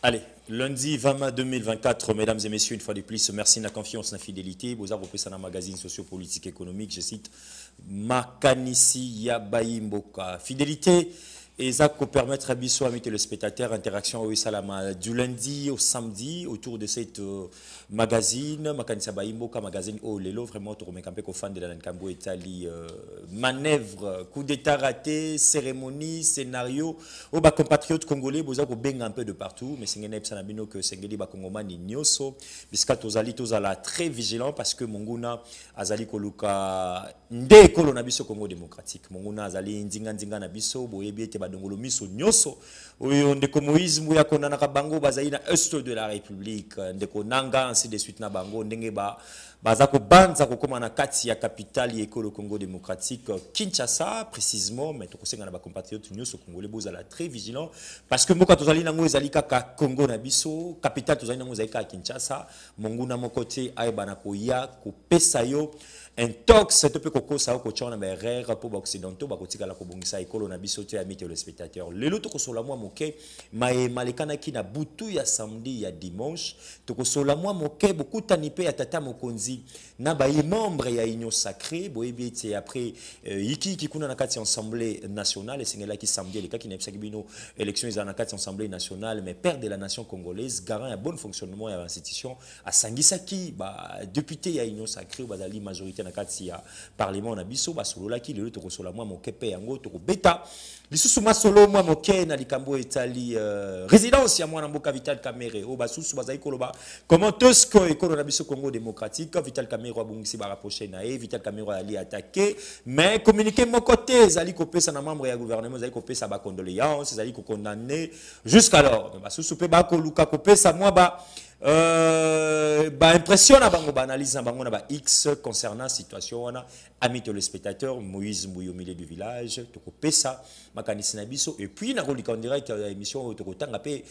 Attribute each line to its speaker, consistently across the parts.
Speaker 1: Allez, lundi 20 mai 2024, mesdames et messieurs, une fois de plus, merci de la confiance, de la fidélité. Vous avez repris un magazine sociopolitique économique, je cite, Makanisi Yabaimboka. Fidélité, et ça peut permettre à Bissou, amis téléspectateurs, interaction au Salama du lundi au samedi autour de cette magazine, Makanisi Yabaimboka, magazine au Lelo, vraiment, tu remets un peu qu'au fan de la Nkambo Italie, manœuvre, coup d'état raté, cérémonie, scénario, aux compatriotes congolais, vous avez un peu de partout, mais c'est un que Sengeli Bakongomani Nyoso, puisque tous allez très vigilant parce que Monguna Azali Koluka Nde Kolo Nabiso Congo démocratique. Monguna Azali Ndinga Nabiso, Boyebi te Badongolo Miso Nyoso, Ndeko Moïse Mouya Konana Bango, Bazaïna Est de la République, Ndeko Nanga, ainsi de suite na Bango, Ndengeba. Bazako banza kokoma na kati ya capitale école Congo démocratique Kinshasa précisément mais to kosenga na ba compatriotes nyonso congolais bozala très vigilant parce que moka tozali nango ezali kaka Congo na biso capitale tozali nango ezali kaka Kinshasa monguna moko te ayebana koya kopesa yo intox to pe kokosa ko chona ba erreur pour ba occidentaux ba kotikala ko bongisa école na biso te ami le spectateur lelo to kosola moi moke maye malekana ki na butu ya samedi ya dimanche to kosola moi moke beaucoup tanipe ya tata mokonzi na ba membre ya union sacrée boyebi ete après iki kuna na kati assemblée nationale et singela ki samedi les cas qui n'ebsaki bino élection ils na kati assemblée nationale mais père de la nation congolaise garant un bon fonctionnement ya institution a sangisaki ba député ya union sacrée bazali majorité na kati ya parlement na biso ba solo laki lelo to kosola moi moke pe yango to beta lisusu masolo moi moke na likambo etali résidence ya mwana mboka Vital Kamerhe o basusu bazali koloba comment est-ce que école na biso Congo démocratique Vital Kamerhe a bongisi ba rapprocher na Vital Kamerhe ali attaqué mais communiqué mon côté zali kopesa na membre ya gouvernement zali kopesa ba condoléances zali ko condamner jusqu'alors basusu pe ba ko luka kopesa moi impression na bango analyse na bango na ba X concernant situation wana ami téléspectateur Moïse Mbouyo au milieu du village to kopesa makanisi na biso et puis na kolika en direct ya émission to kotanga pe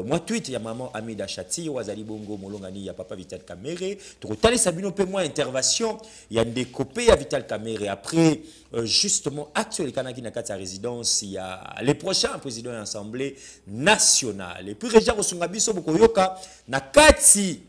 Speaker 1: moi tweet ya maman Amida Chati wazali bongo molongani ya papa Vital Kamerhe to kotalisa bino pe moi intervention ya ndekopé ya Vital Kamerhe après justement actuel kanaki na kati ya résidence il y a les prochains présidents de l'Assemblée nationale et puis Réja Kosunga biso bokoyoka na kati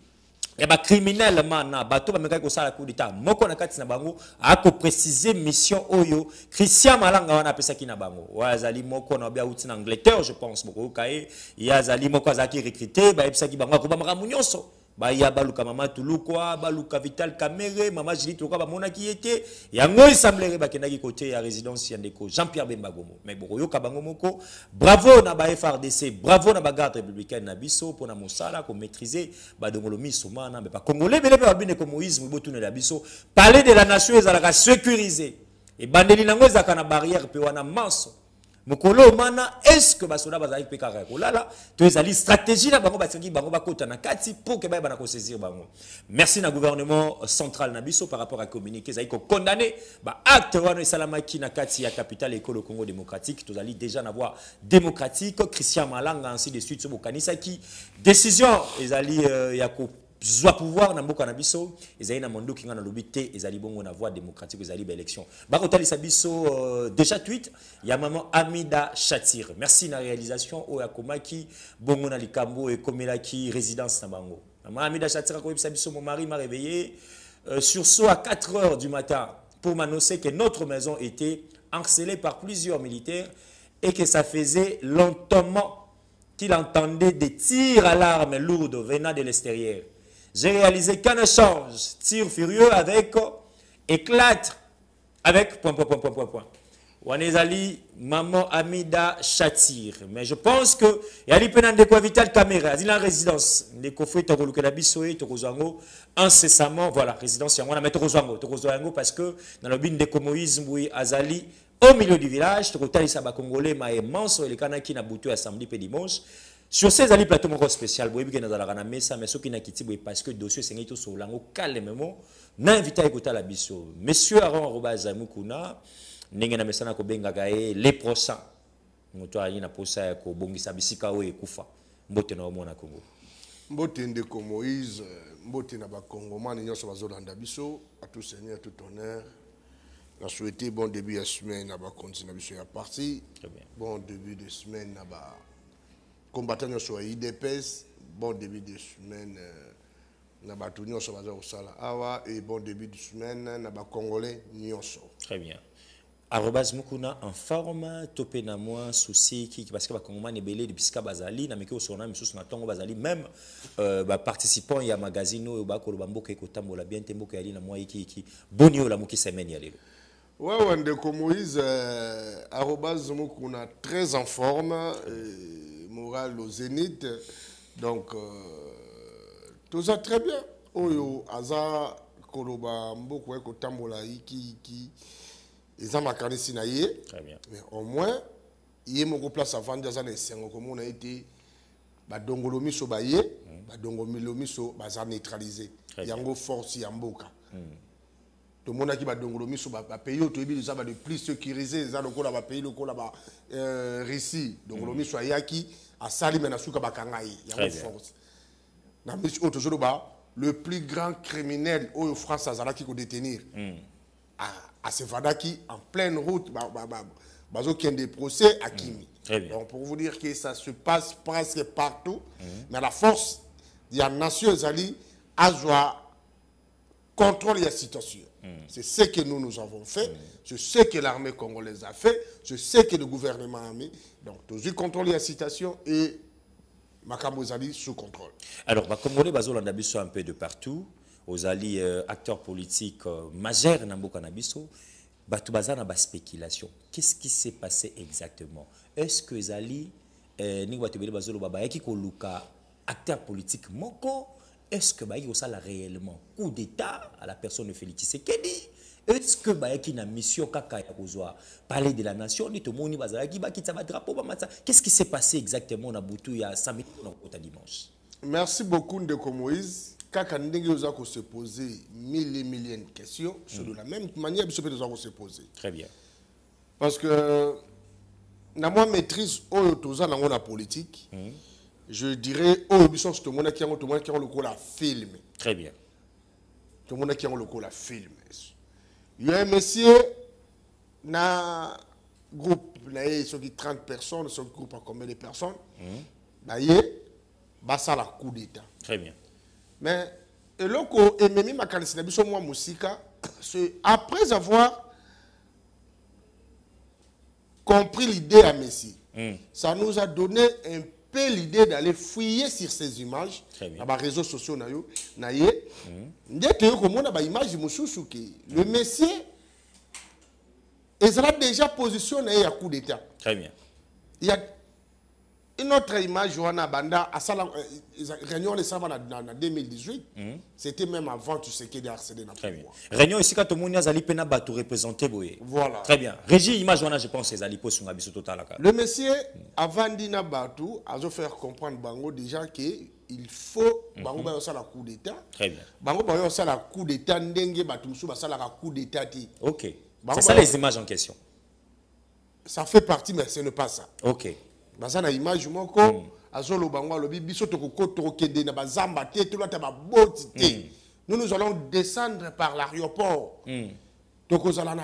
Speaker 1: ya ba criminel mana bato ba meka ko sala coup d'état moko na kati na bango ako préciser mission oyo Christian Malanga wana pesa ki na bango wazali moko na bia uti na Angleterre je pense boko kae ya zali moko azaki recruter ba epesa ki bango ko ba maka munyonso ba ya baluka mama tulukwa baluka Vital Kamerhe mama Jili tulukwa ba mona ki était yango assembler ba kendaki côté ya résidence ya ndeko Jean-Pierre Bemba Gomo mais boko yoka bango moko bravo na ba FRDC bravo na ba garde républicaine na biso pour na mosala ko maîtriser ba dongolo miso mana mais pas congolais belebe ba bine ko Moïse Mboto na biso parler de la nation ezalaka sécurisé et bandeli nango ezaka na barrière pe wana manso mokolo mana est-ce que basoda bazali pe kaka kolala to ezali stratégie na bango batingi bango bakota na kati pour que ba bana ko saisir bango merci na gouvernement central na biso par rapport à communiquer ezali ko condamner ba acte wana esalamaki na kati ya capitale école Congo démocratique to zali déjà na voie démocratique Christian Malanga ainsi de suite so bokanisa ki décision ezali ya ko zwa pouvoir na mboka na biso ezali na mondo kinga na lobité ezali bongo na voie démocratique ezali ba élection bakotalisa biso déjà tweet ya maman Amida Chatir merci na réalisation o ya komaki bongo na likambo e komelaki résidence na bango maman Amida Chatir ko yebisa biso mon mari m'a réveillé sursaut à 4 heures du matin pour m'annoncer que notre maison était encerclée par plusieurs militaires et que ça faisait longtemps qu'il entendait des tirs à l'arme lourde venant de l'extérieur. J'ai réalisé qu'un échange, tir furieux avec éclate, avec point. Wanezali, maman Amida Chatir. Mais je pense que, yali penan de quoi Vital Kamerhe, il a résidence, de kofwe tokoluke na bisoe, tokozango, incessamment, voilà, résidence yangwana, mais tokozango, parce que, dans le bin de Moïse Mboui Azali, au milieu du village, tokotalisa ba Congolais, ma immense, et les kanaki na boutu à samedi et dimanche, sur ces alliés plateau spécial, boyebi ke nazala na mesa mais soki na kiti boye parce que dossier sengi to solango calmement na invité ekota la biso monsieur Aaron Robaza Mukuna ndenge na mesana ko benga gae les prochains moto ali na posa ko bongisa bisika o ekufa mbote na omona Congo
Speaker 2: mbote ndeko Moïse mbote na ba Congomani nyonso bazolanda biso à tout seigneur tout honneur na souhaité bon début de semaine na ba continue biso ya parti bon début de semaine na ba combattants sur IDPS, bon début de semaine, na batunyo sur bazar sala awa et bon début de semaine na ba congolais nyonso.
Speaker 1: Très bien. Arrobas Mukuna en forme, topé na moi souci qui parce que ba Congolais ne belé depuis ska bazali na meki osona misusu na tongo bazali même participants ya magazine ba ko bamboka ko tambola bien temboka yali na moi iki boni la muki semaine ya lelo.
Speaker 2: Ouais, Ndeko Moïse, arrobas Mukuna très en forme, moral au zénith, donc tout ça très bien. Oyo aza koloba mboko ko tambola iki ils ont marqué Sinaïe.
Speaker 1: Très bien.
Speaker 2: Mais au moins, il y a une place avant de faire comme on a été Badongolomi so baye, Badongolomi so baza neutralisé. Il y a une force yamboka. Tout le monde a qui Badongolomi so ba pays au tobi ça va de plus sécurisé, ça le kola ba pays le kola ba Russie. Dongolomi so yaki a sali menasuka bakangai. Il y a une force. Na mission autre jour le plus grand criminel au France azala qui ko détenir. À Sevadaki, en pleine route, bazo qui a des procès à Kimi. Donc pour vous dire que ça se passe presque partout, mais la force de la nation Zali a contrôle la situation. C'est ce que nous avons fait, c'est ce que l'armée congolaise a fait, c'est ce que le gouvernement a mis. Donc toujours contrôler la situation et Makambo Zali sous contrôle.
Speaker 1: Alors, les Congolais bazolanda biso un peu de partout. Aux alliés acteurs politiques majeurs dans le Canabiso, batu bazana ba spéculation. Qu'est-ce qui s'est passé exactement? Est-ce que les alliés ni batubeli bazolo baba yaki ko luka acteur politique moko? Est-ce que baiki osala réellement coup d'état à la personne de Félix Tshisekedi? Est-ce que baiki na mission kaka ya kozwa parler de la nation ni to moni bazalaki bakita ba drapeau ba matsa? Qu'est-ce qui s'est passé exactement na butu ya samedi na dimanche?
Speaker 2: Merci beaucoup Ndeko Moïse. Kaka ndenge oza ko se poser mille et milliers de questions sur de la même manière biso pe oza ko se poser.
Speaker 1: Très bien.
Speaker 2: Parce que na moi maîtrise oyo toza na ngona politique. Je dirais oyo biso to mona ki yango le ko la film.
Speaker 1: Très bien.
Speaker 2: To mona ki yango le ko la film. Il y a un monsieur na groupe na sur 30 personnes, sur groupe à combien de personnes? Na yé basa la coup d'état.
Speaker 1: Très bien.
Speaker 2: Mais eloko ememi makanisi na biso mwa musika, c'est après avoir compris l'idée à Messi, ça nous a donné un peu l'idée d'aller fouiller sur ces images dans les réseaux sociaux na ye ndete ko mona ba image mususu ke le Messi ezala déjà positionné à coup d'état.
Speaker 1: Très bien.
Speaker 2: Il y a une autre image, Johanna Banda, à la réunion de Savana en 2018, c'était même avant tout ce qui est harcelé dans
Speaker 1: le pouvoir. Réunion ici, quand tout le monde a pena batu représenté.
Speaker 2: Voilà.
Speaker 1: Très bien. Régie, image, je pense, c'est Alipo sur Abisso Total.
Speaker 2: Le monsieur, avant d'ina batu, a faire comprendre Bango déjà qu'il faut Bango ba la coup d'état.
Speaker 1: Très bien.
Speaker 2: Bango ba la coup d'état, ndenge batu msu ba la coup d'état.
Speaker 1: Ok. C'est ça les images en question.
Speaker 2: Ça fait partie, mais ce n'est pas ça.
Speaker 1: Ok.
Speaker 2: Bazana image moko azolo bango lobi biso to kende na bazamba te to lata ba boti te. Nous allons descendre par l'aéroport. Donc aux allons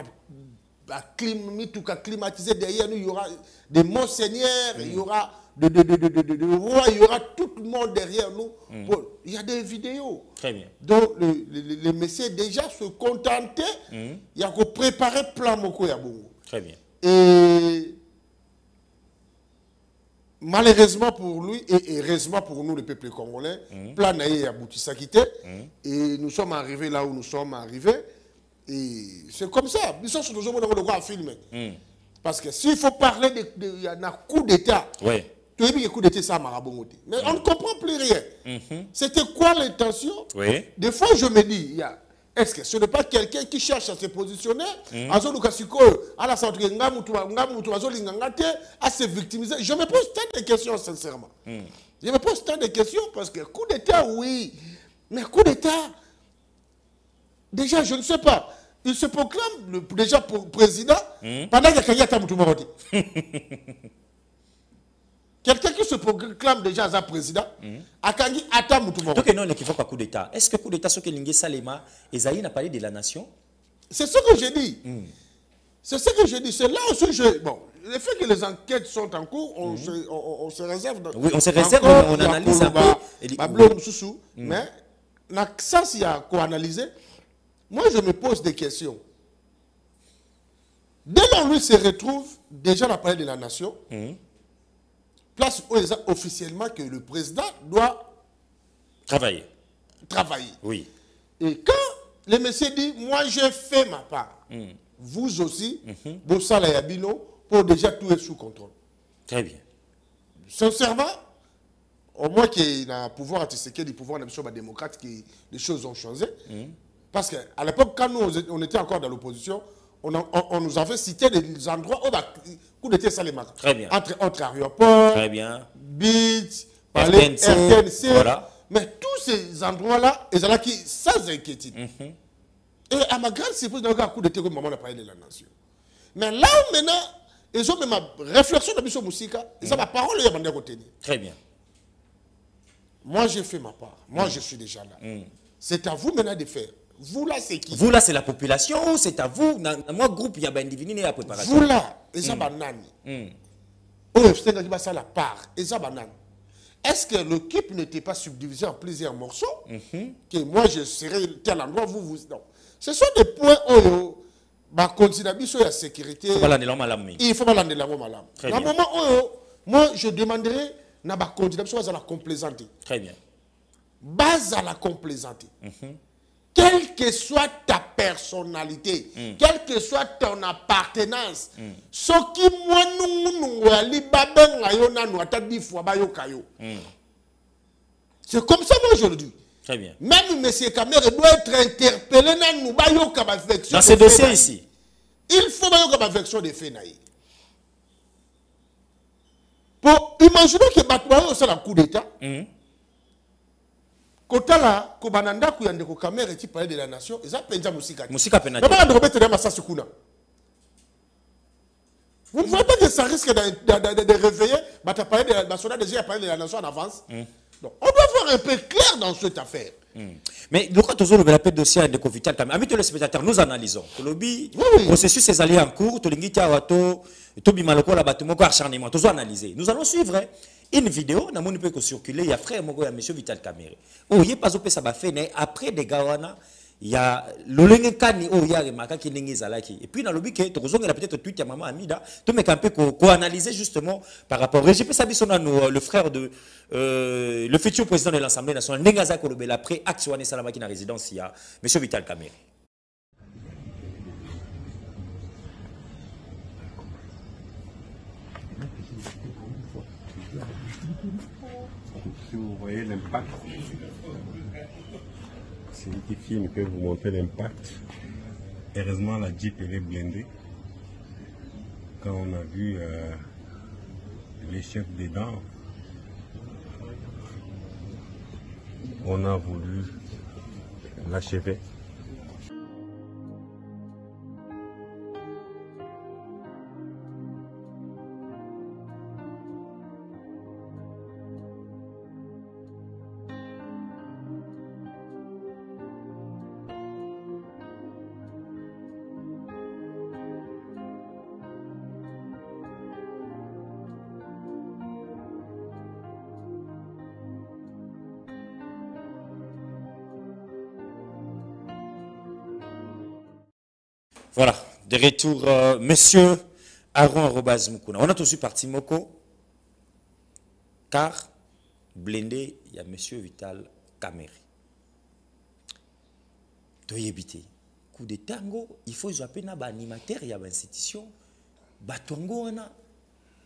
Speaker 2: climatiser derrière nous, il y aura des monseigneurs, il y aura de rois, il y aura tout le monde derrière nous. Bon, il y a des vidéos.
Speaker 1: Très bien.
Speaker 2: Donc les messieurs déjà se contentaient, il y a qu'à préparer plan moko ya bongo.
Speaker 1: Très bien.
Speaker 2: Et malheureusement pour lui et heureusement pour nous, le peuple congolais, plan naïe abouti ça quitté. Et nous sommes arrivés là où nous sommes arrivés. Et c'est comme ça. Nous sommes toujours dans le droit à filmer. Parce que s'il faut parler d'un coup d'état, tu as vu que coup d'état ça m'a rabongoté. Mais on ne comprend plus rien. C'était quoi l'intention? Des fois, je me dis, est-ce que ce n'est pas quelqu'un qui cherche à se positionner, à se victimiser? Je me pose tant de questions, sincèrement. Je me pose tant de questions parce que coup d'état, oui. Mais coup d'état, déjà, je ne sais pas. Il se proclame déjà pour président pendant qu'il y a quelqu'un qui se proclame déjà à président, Akangi Ata Moutoumoro.
Speaker 1: Donc, non, il faut pas coup d'État. Est-ce que coup d'État, ce que Lingé Salema, Esaïe n'a parlé de la nation?
Speaker 2: C'est ce que je dis. C'est ce que je dis. C'est là aussi, bon, le fait que les enquêtes sont en cours, on se réserve.
Speaker 1: Oui, on se réserve, on analyse un peu.
Speaker 2: Mais, ça, s'il y a quoi analyser, moi, je me pose des questions. Dès lors, lui se retrouve déjà à la palais de la nation, place où officiellement que le président doit
Speaker 1: travailler.
Speaker 2: Oui. Et quand le monsieur dit, moi j'ai fait ma part, vous aussi, Bossala et Abino, pour déjà tout être sous contrôle.
Speaker 1: Très bien.
Speaker 2: Sincèrement, au moins qu'il a un pouvoir à Tshisekedi, du pouvoir de démocrate, que les choses ont changé. Parce qu'à l'époque, quand nous on était encore dans l'opposition, on nous avait cité des endroits où coup d'été Saléma.
Speaker 1: Très bien.
Speaker 2: Entre aéroports,
Speaker 1: très bien.
Speaker 2: Beach,
Speaker 1: RTNC, voilà.
Speaker 2: Mais tous ces endroits-là, ils sont qui sans inquiétude. Et à ma grande surprise, dans le coup d'été, comme maman a parlé de la nation. Mais là où maintenant, ils ont même ma réflexion de Mission Moussika, ils ont ma parole, ils ont retenu.
Speaker 1: Très bien.
Speaker 2: Moi, j'ai fait ma part. Moi, je suis déjà là. C'est à vous maintenant de faire. Vous là, c'est qui?
Speaker 1: Vous là, c'est la population ou c'est à vous? Moi, groupe, il y a un individu et la préparation.
Speaker 2: Vous là, ils ont banani. C'est la part. Ils ont banani. Est-ce que l'équipe n'était pas subdivisée en plusieurs morceaux? Que moi, je serais tel endroit, vous. Non. Ce sont des points où ma continuation la sécurité.
Speaker 1: Il faut pas l'endre
Speaker 2: il faut pas l'endre la malam. Dans le moment où moi, je demanderais na ba continuation à la complaisante.
Speaker 1: Très bien.
Speaker 2: Base à la complaisante. Quelle que soit ta personnalité, quelle que soit ton appartenance, ce qui moi c'est comme ça moi je le dis.
Speaker 1: Très bien.
Speaker 2: Même M. Kamere doit être interpellé
Speaker 1: dans ce dossier ici.
Speaker 2: Il faut que de fait. Pour imaginer que Batouayo c'est un coup d'État. Kotala, Kobananda, Kouyande, Kamere, et palais de la nation, ils ont penja Moussika.
Speaker 1: Moussika penja.
Speaker 2: Vous ne voyez pas que ça risque de réveiller, déjà parlé de la nation en avance. Donc, on doit voir un peu clair dans cette affaire.
Speaker 1: Mais le cas de l'appel dossier de Covital, amis téléspectateurs, nous analysons. Le processus est allé en cours, nous analyser. Nous allons suivre une vidéo, nous avons circuler, il y a frère Mogo et M. Vital Kamerhe. Oh, il y a pas de ça après des gawana. Il y a le kani oh il y a remarqué qui n'est zalaki et puis dans le but que tu as peut-être tweet à maman Amida tu mets un peu co-analyser justement par rapport au RGP Sabisona le frère de le futur président de l'Assemblée nationale Nengaza Kolobela après action et Salamaki na résidence il y a monsieur Vital Kamerhe.
Speaker 3: Si vous voyez l'impact, c'est une petite fille qui peut vous montrer l'impact. Heureusement, la Jeep elle est blindée. Quand on a vu les chefs dedans, on a voulu l'achever.
Speaker 1: Voilà, de retour, monsieur Aaron Arobaz Mukuna. On a tous eu parti Moko, car blindé, il y a monsieur Vital Kamerhe. Toyebite, coup de tango, il faut appeler un animateur, il y a une institution, Batongo, na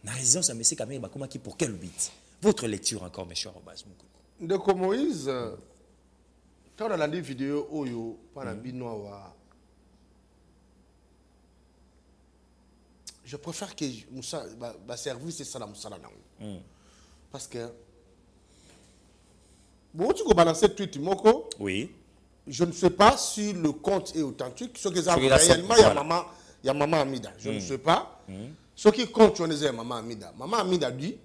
Speaker 1: résidence à monsieur Kamerhe, pour quel but? Votre lecture encore, monsieur Arobaz Mukuna.
Speaker 2: De Moïse, quand on a la vidéo, Oyo, par la binoa. Je préfère que ma service est ça dans mon parce que bon tu peux balancer tweet moko.
Speaker 1: Oui.
Speaker 2: Je ne sais pas si le compte est authentique. Ce que réellement il y a maman Amida. Je ne sais pas. Ce qui compte on est maman Amida. Maman Amida dit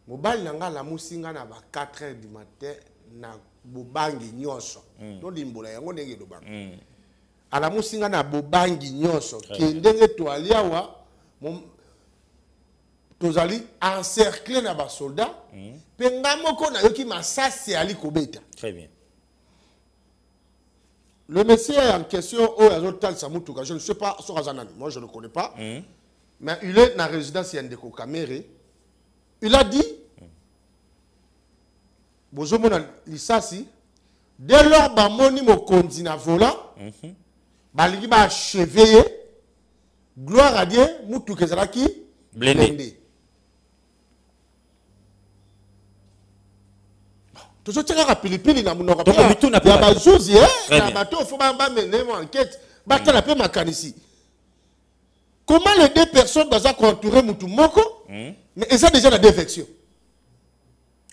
Speaker 2: mobile nanga la musinga na ba 4h du matin na bobangi nyonso. Donc limbola yango ndenge do bang. À la musinga na bobangi nyonso qui ndenge to aliawa tozali encerclé na ba soldat pe ngamoko na yoki masasi ali kobeta.
Speaker 1: Très bien.
Speaker 2: Le monsieur en question au Azotal Samoutuka, je ne sais pas sur Azanan, moi je ne le connais pas. Mais il est dans la résidence Yandeko Kamere. Il a dit Bozomona Lissasi, dès lors bamoni mo kondi na volant, baligi ba cheveye, gloire à Dieu, mutu kezalaki blindé. Toujours tiens rapidement na munoko pa ya bazuzi na bato faut ba mener mon enquête bata la pe makanisi. Comment les deux personnes doivent entouré mutu moko mais ils ont déjà la défection.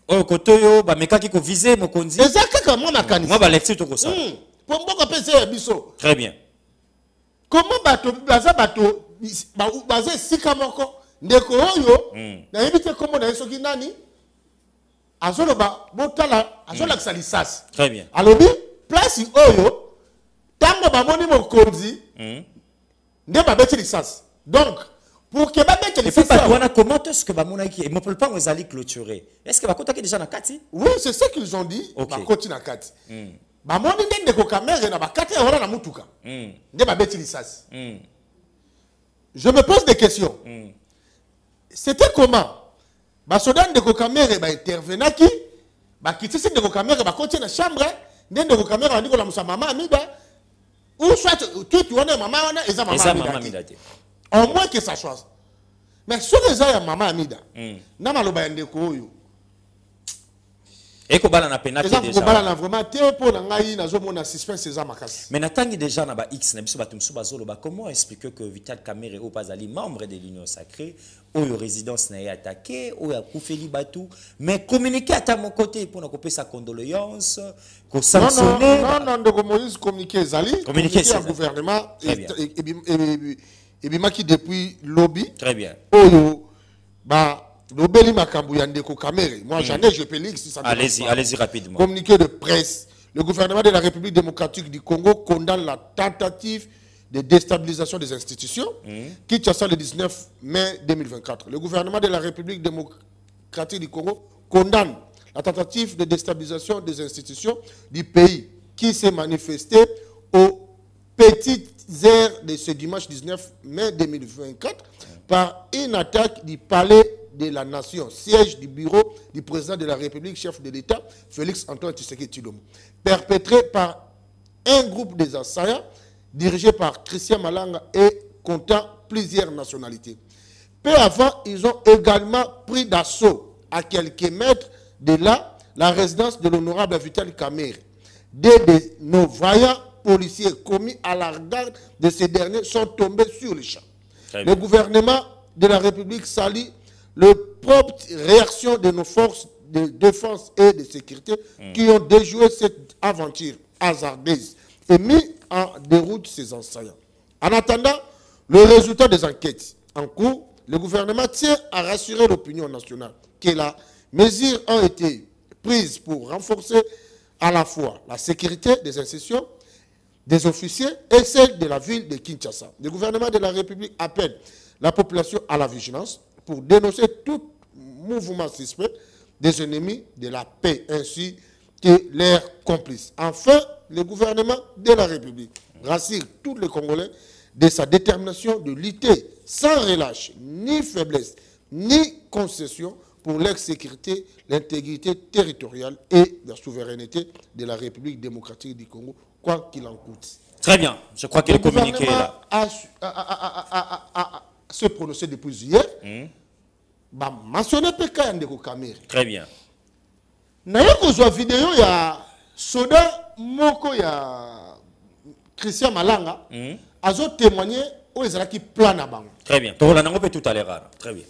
Speaker 1: Oh kotoyo ba mekaki ko viser mokonzi.
Speaker 2: Ezaka kama makanisi.
Speaker 1: Moi ba lecture to ko ça.
Speaker 2: Pour mboko pese biso.
Speaker 1: Très bien.
Speaker 2: Comment bato baza sika moko ndeko oyo na yebite komo na soki nani azoloba botala azolakisa lisasi.
Speaker 1: Très bien.
Speaker 2: Alobi place oyo tango bamoni mokonzi nde babeti lisasi. Donc pour que babeti lisasi
Speaker 1: comment est-ce que bamona ki mo pas on ezali clôturer. Est-ce que bakotaki déjà na kati?
Speaker 2: Oui, c'est ce qu'ils ont dit. Bakoti na kati. Bamoni nde ko kamera na bakati ora na mutuka. Nde babeti lisasi. Je me pose des questions. C'était comment? Basodan de Kokamere ba intervenaki, ba kitisi de Kokamere ba koti na chambre, nde de Kokamere ba ndiko la musa mama amida, ou soit tu vois maman wana eza mama amida. Au moins que ça soit. Mais sur les ya mama amida, na maloba ndeko oyo.
Speaker 1: Et ko bala na penate déjà.
Speaker 2: Ko bala na vraiment te pour na ngai na zo mona suspense eza makasi.
Speaker 1: Mais natangi déjà na ba X na biso batumsu bazolo ba comment expliquer que Vital Kamerhe au Bazali membre de l'Union sacrée oyo résidence na attaqué oyo akufeli batu mais communiquer à mon côté pour na couper sa condoléance ko sanctionner.
Speaker 2: Non de Moïse communiquer Zali
Speaker 1: communiquer
Speaker 2: au gouvernement et bimaki depuis lobby.
Speaker 1: Très bien.
Speaker 2: Oyo ba Nobeli Makambu Yandeko Kamere. Moi, j'en ai, je peux lire si ça.
Speaker 1: Allez-y rapidement.
Speaker 2: Communiqué de presse. Le gouvernement de la République démocratique du Congo condamne la tentative de déstabilisation des institutions qui Kinshasa le 19 mai 2024. Le gouvernement de la République démocratique du Congo condamne la tentative de déstabilisation des institutions du pays qui s'est manifestée aux petites heures de ce dimanche 19 mai 2024 par une attaque du palais de la nation, siège du bureau du président de la République, chef de l'État, Félix Antoine Tshisekedi Tshilombo, perpétré par un groupe des assaillants dirigé par Christian Malanga et comptant plusieurs nationalités. Peu avant, ils ont également pris d'assaut à quelques mètres de là la résidence de l'honorable Vital Kamerhe. Des nos vaillants policiers commis à la garde de ces derniers sont tombés sur le champ. Le gouvernement de la République salue la propre réaction de nos forces de défense et de sécurité qui ont déjoué cette aventure hasardeuse et mis en déroute ces assaillants. En attendant le résultat des enquêtes en cours, le gouvernement tient à rassurer l'opinion nationale que les mesures ont été prises pour renforcer à la fois la sécurité des institutions, des officiers et celle de la ville de Kinshasa. Le gouvernement de la République appelle la population à la vigilance pour dénoncer tout mouvement suspect des ennemis de la paix ainsi que leurs complices. Enfin, le gouvernement de la République rassure tous les Congolais de sa détermination de lutter sans relâche, ni faiblesse, ni concession pour leur sécurité, l'intégrité territoriale et la souveraineté de la République démocratique du Congo, quoi qu'il en coûte.
Speaker 1: Très bien, je crois que le communiqué est là.
Speaker 2: Se prononcer depuis hier, bah mentionner PK Yandeko Kamere.
Speaker 1: Très bien.
Speaker 2: Naye kozwa vidéo ya soda moko ya Christian Malanga azo témoigner o ezalaki plan na bango.
Speaker 1: Très bien. To la nango pe tout à l'heure. Très bien.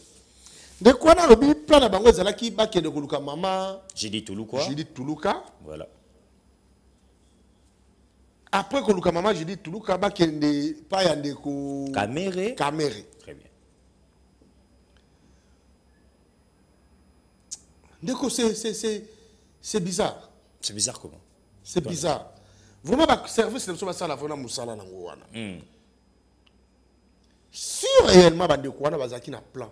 Speaker 2: De quoi na lobi plan na bango ezalaki ba kende koluka mama
Speaker 1: Judith Tuluka.
Speaker 2: Judith Tuluka.
Speaker 1: Voilà.
Speaker 2: Après koluka mama Judith Tuluka ba kende pa Yandeko
Speaker 1: Kamere.
Speaker 2: Très bien. Ndeko c'est bizarre.
Speaker 1: C'est bizarre comment?
Speaker 2: C'est bizarre. Vraiment, le service de la vraiment Moussala Nangouana. si réellement bandeko wana bazaki na plan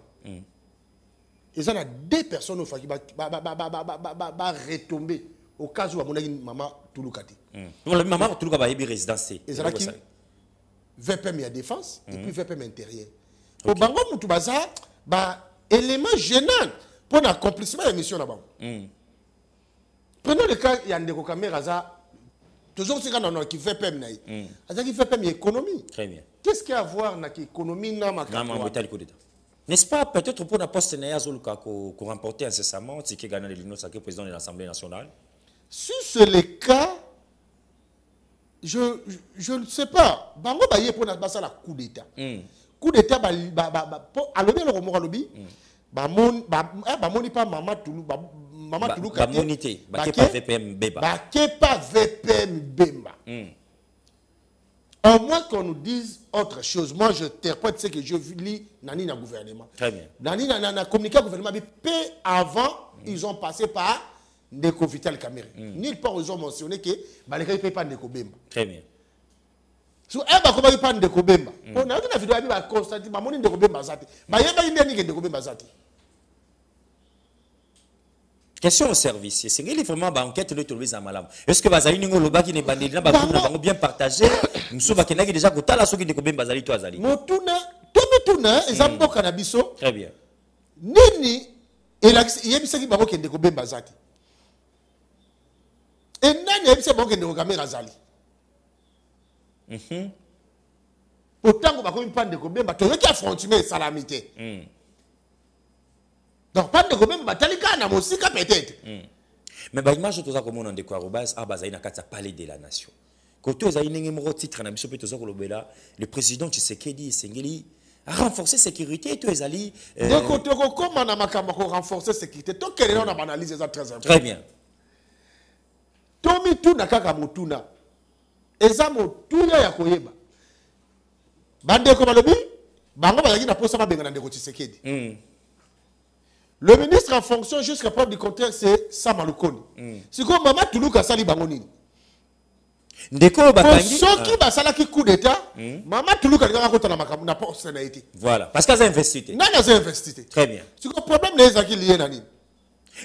Speaker 2: ils ont 2 personnes au faki ba retomber au cas où amonaki maman Touloukati
Speaker 1: le maman Toulouka ba yebi résidence
Speaker 2: ils ont qui VPM ya défense et puis VPM intérieur au bango mutu baza ba élément gênant pour l'accomplissement de la mission là-bas. Prenons le cas, il y a un caméra, toujours si on a qui fait PM, qui fait PM économie.
Speaker 1: Très bien.
Speaker 2: Qu'est-ce qu'il y a à voir avec l'économie
Speaker 1: n'est-ce pas peut-être pour la poste qu'on remportait incessamment, c'est qui gagne l'Union sacrée président de l'Assemblée nationale?
Speaker 2: Si c'est le cas, je ne sais pas. Bango baye pour la coup d'État. Coup d'État, à l'objet le remords à l'objet. Bamoni pas maman Toulou maman Toulou
Speaker 1: Bamonité pas VPM Bemba
Speaker 2: pas VPM Bemba au moins qu'on nous dise autre chose. Moi je interprète ce que je lis nani na gouvernement.
Speaker 1: Très bien.
Speaker 2: Nani na communiqué gouvernement mais avant ils ont passé par Ndeko Vital Kamerhe. Nulle part ils ont mentionné que baleka peut pas Ndeko Bemba.
Speaker 1: Très bien.
Speaker 2: So eba ko ba pas Ndeko Bemba. On a une vidéo ba constater bamoni Ndeko Bemba zati. Ba yeba ndeni ke Ndeko Bemba zati.
Speaker 1: Question au service. C'est vraiment une enquête de tourisme à Malam. Est-ce que Bazali Ningo Loba qui n'est pas bien partagé? Nous sommes déjà côté la souki de Kobem Bazali to Azali.
Speaker 2: Motuna, Tomutuna, Zambo Canabiso.
Speaker 1: Très bien.
Speaker 2: Nini, et Yebisaki Baro qui est de Kobem Bazati. Et Nani Yebisaki Baro qui est de Kobem Bazali. Autant que Bako Pan de Kobem, tu veux qu'il y a frontière salamité. Donc, pas de problème, Batalika n'a aussi peut-être.
Speaker 1: Mais bah, imagine tout ça comme on en découvre, Abazaï n'a qu'à parler de la nation. Quand tu as un titre, le président Tshisekedi Sengeli a renforcé la sécurité. Tu es allé.
Speaker 2: Donc, comment on a renforcé la sécurité? Tant qu'elle est en analyse, c'est très important.
Speaker 1: Très bien.
Speaker 2: Tomi Tuna Kakamutuna. Ezamo Tuna Yakoyeba. Bande Komalobi, Bango Bazaki n'a pas ça Bengana de Tshisekedi. Le ministre en fonction jusqu'à preuve du contraire, c'est Samalukoni. C'est comme Maman Toulouka Sali Bangoni.
Speaker 1: Ndeko Batangi.
Speaker 2: Pour ceux qui basala qui coup d'état, Maman Toulouka n'a pas été.
Speaker 1: Voilà, parce qu'elle a investi.
Speaker 2: Non, elle a investi.
Speaker 1: Très bien.
Speaker 2: C'est le problème des acquis liés à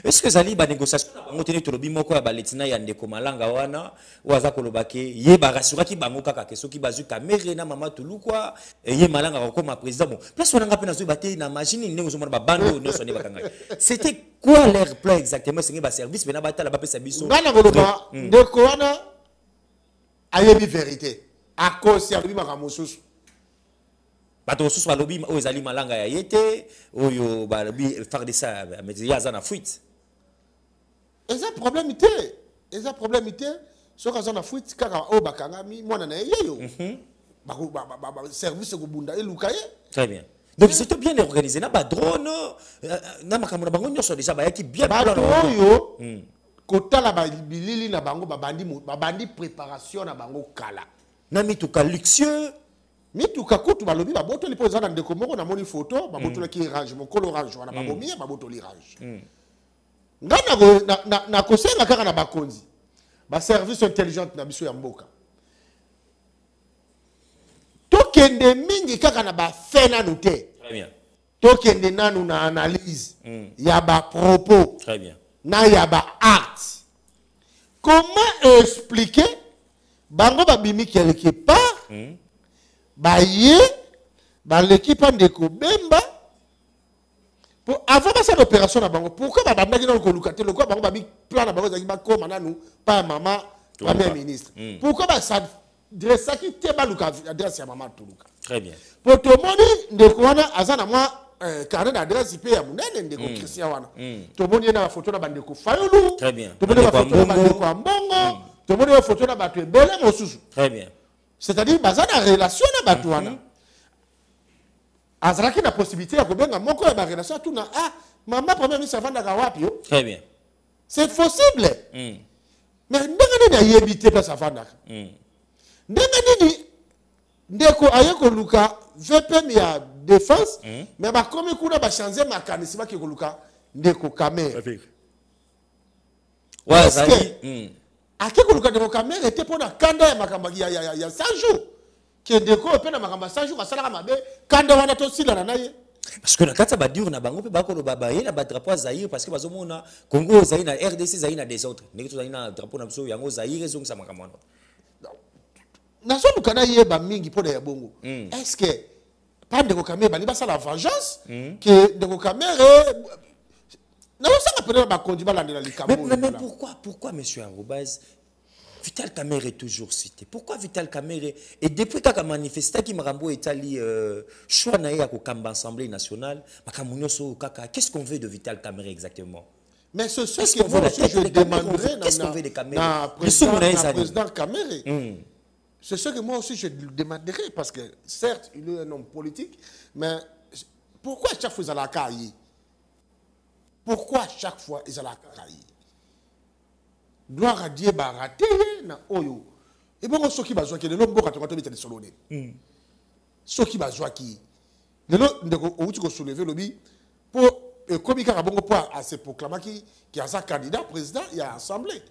Speaker 1: est-ce que Zali ba négociation on tenait to lobi moko ya baletina ya ndeko malanga wana waza kolobake ye ba rasura ki bango kaka ke soki bazu kamere na mama Touloukwa ye malanga ko ma président bon place on nga pe na zo baté na machine ndenge zo mona ba bando no sonné bakanga c'était quoi leur plan exactement c'est ba service mais na batala ba pesa biso
Speaker 2: ngana koloba ndeko wana ayebi vérité à cause ya lobi makamosusu
Speaker 1: bato mosusu balobi oyo ezali malanga ya ye te oyo balobi FARDC ya aza na fuite
Speaker 2: eza problème te eza problème te soki aza na fuite kaka oyo bakangami mwana na ye yeyo service kobunda eluka ye.
Speaker 1: Très bien. Donc c'était bien organisé na ba drone na makambo na bango nyonso déjà bayaki bien
Speaker 2: bato oyo kotala bilili na bango babandi préparation na bango kala
Speaker 1: na mituka luxueux
Speaker 2: mituka kutu balobi babotoli mpo eza na ndeko moko namoni photo babotolaki range mokolo orange wana babomi babotoli range ngai nakosenga kaka na bakonzi baservice intelligente na biso ya mboka tokende mingi kaka na bafe nanu te tokende nanu na analyse ya bapropos na ya baacte. Comment expliquer bango babimi quelque part baye l'équipe Ndeko Bemba pour avant ça l'opération na bango pourquoi babandaki na kolukate le quoi bango babi plan na bango zaki ba koma nanu pa maman premier ministre pourquoi ba ça dressa ki te baluka adresse ya maman Toulouka.
Speaker 1: Très bien.
Speaker 2: Pour tout le monde ndeko wana azana moi carnet d'adresse IP ya munene ndeko Christian wana to moni na photo na bandeko Fayulu.
Speaker 1: Très bien.
Speaker 2: To moni na photo na bandeko Ambongo to moni na photo na bato ebele mosusu.
Speaker 1: Très bien.
Speaker 2: C'est-à-dire bazana relation na bato wana azalaki na possibilité ya kobenga moko ya ba relation tout na maman premier ministre avandaka wapi yo.
Speaker 1: Très bien.
Speaker 2: C'est possible. Mais ndenge nini ayebi te place avandaka ndenge nini ndeko aye koluka VPM ya défense mais bakomi kuna bachange makanisi baki koluka ndeko Kamerhe
Speaker 1: wazali
Speaker 2: ake koluka ndeko Kamerhe ete mpona kanda ya makambo ya 100 jours que ndeko pe na makambo 100 jours asala mabe kanda wana to sila na ye.
Speaker 1: Parce que na kata ba dur na bango pe ba ko lo baba ye na ba drapeau Zaïre parce que bazomona Congo Zaïre na RDC Zaïre na des autres ndeko Zaïre na drapeau na biso yango Zaïre ezong sa makambo wana
Speaker 2: nazo lukana ye ba mingi po ya bongo est-ce que pas ndeko Kamere bani basala vengeance que ndeko Kamere nazo sanga peut-être ba kondi balandela likambo
Speaker 1: mais pourquoi monsieur Arobase Vital Kamere est toujours cité. Pourquoi Vital Kamere et depuis qu'il a manifesté qui Marambo est allé choix naïa au Kamba Assemblée nationale, qu'est-ce qu'on veut de Vital Kamere exactement?
Speaker 2: Mais c'est ce que moi aussi je demanderais
Speaker 1: qu'est-ce qu'on veut de Kamere?
Speaker 2: Le président Kamere. C'est ce que moi aussi je demanderais parce que certes il est un homme politique, mais pourquoi chaque fois ils allaient à Kaï? Pourquoi chaque fois ils allaient à Kaï? Gloire à Dieu, baraté na oyo. Et bon, ceux qui bazouaki, les lombos quand on va te solonner. Ceux qui bazouaki, les lombos où tu vas soulever le bi pour comme il y a bon point à se proclamer qui a sa candidat président, il y a assemblée.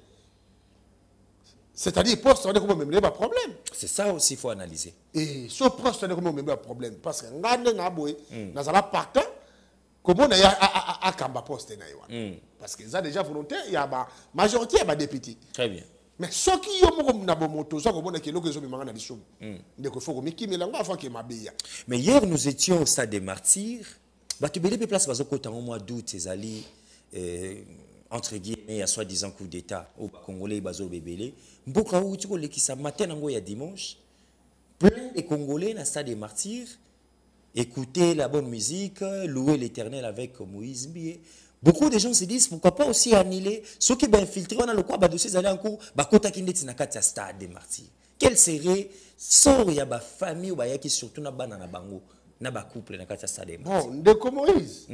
Speaker 2: C'est-à-dire poste, on est comme même pas problème.
Speaker 1: C'est ça aussi il faut analyser.
Speaker 2: Et ce poste, on est comme même pas problème parce que ngande na boy, na zala partant. Comment on a à Kamba poste parce que ça déjà volonté il y a ma majorité il y a député.
Speaker 1: Très bien.
Speaker 2: Mais ceux qui ont na moto ça comme on a que l'occasion de mangana des choses. Donc faut que mi langue avant que ma beya.
Speaker 1: Mais hier nous étions au stade des martyrs. Bah tu belé place bazo kota au mois d'août ces ali entre guillemets à soi-disant coup d'état au Congolais bazo bébélé. Mboka où tu ko lekisa matin nango ya dimanche. Plein de Congolais na stade des martyrs. Écouter la bonne musique, louer l'Éternel avec Moïse Mbié. Beaucoup de gens se disent pourquoi pas aussi annuler ceux qui sont infiltrés on a le quoi dossier aller en cours bakota kindeti na kati ya stade des martyrs. Quel serait sort ya ba famille ou ba yaki surtout na bana na bango na ba couple na kati ya stade des martyrs.
Speaker 2: Bon, de Moïse.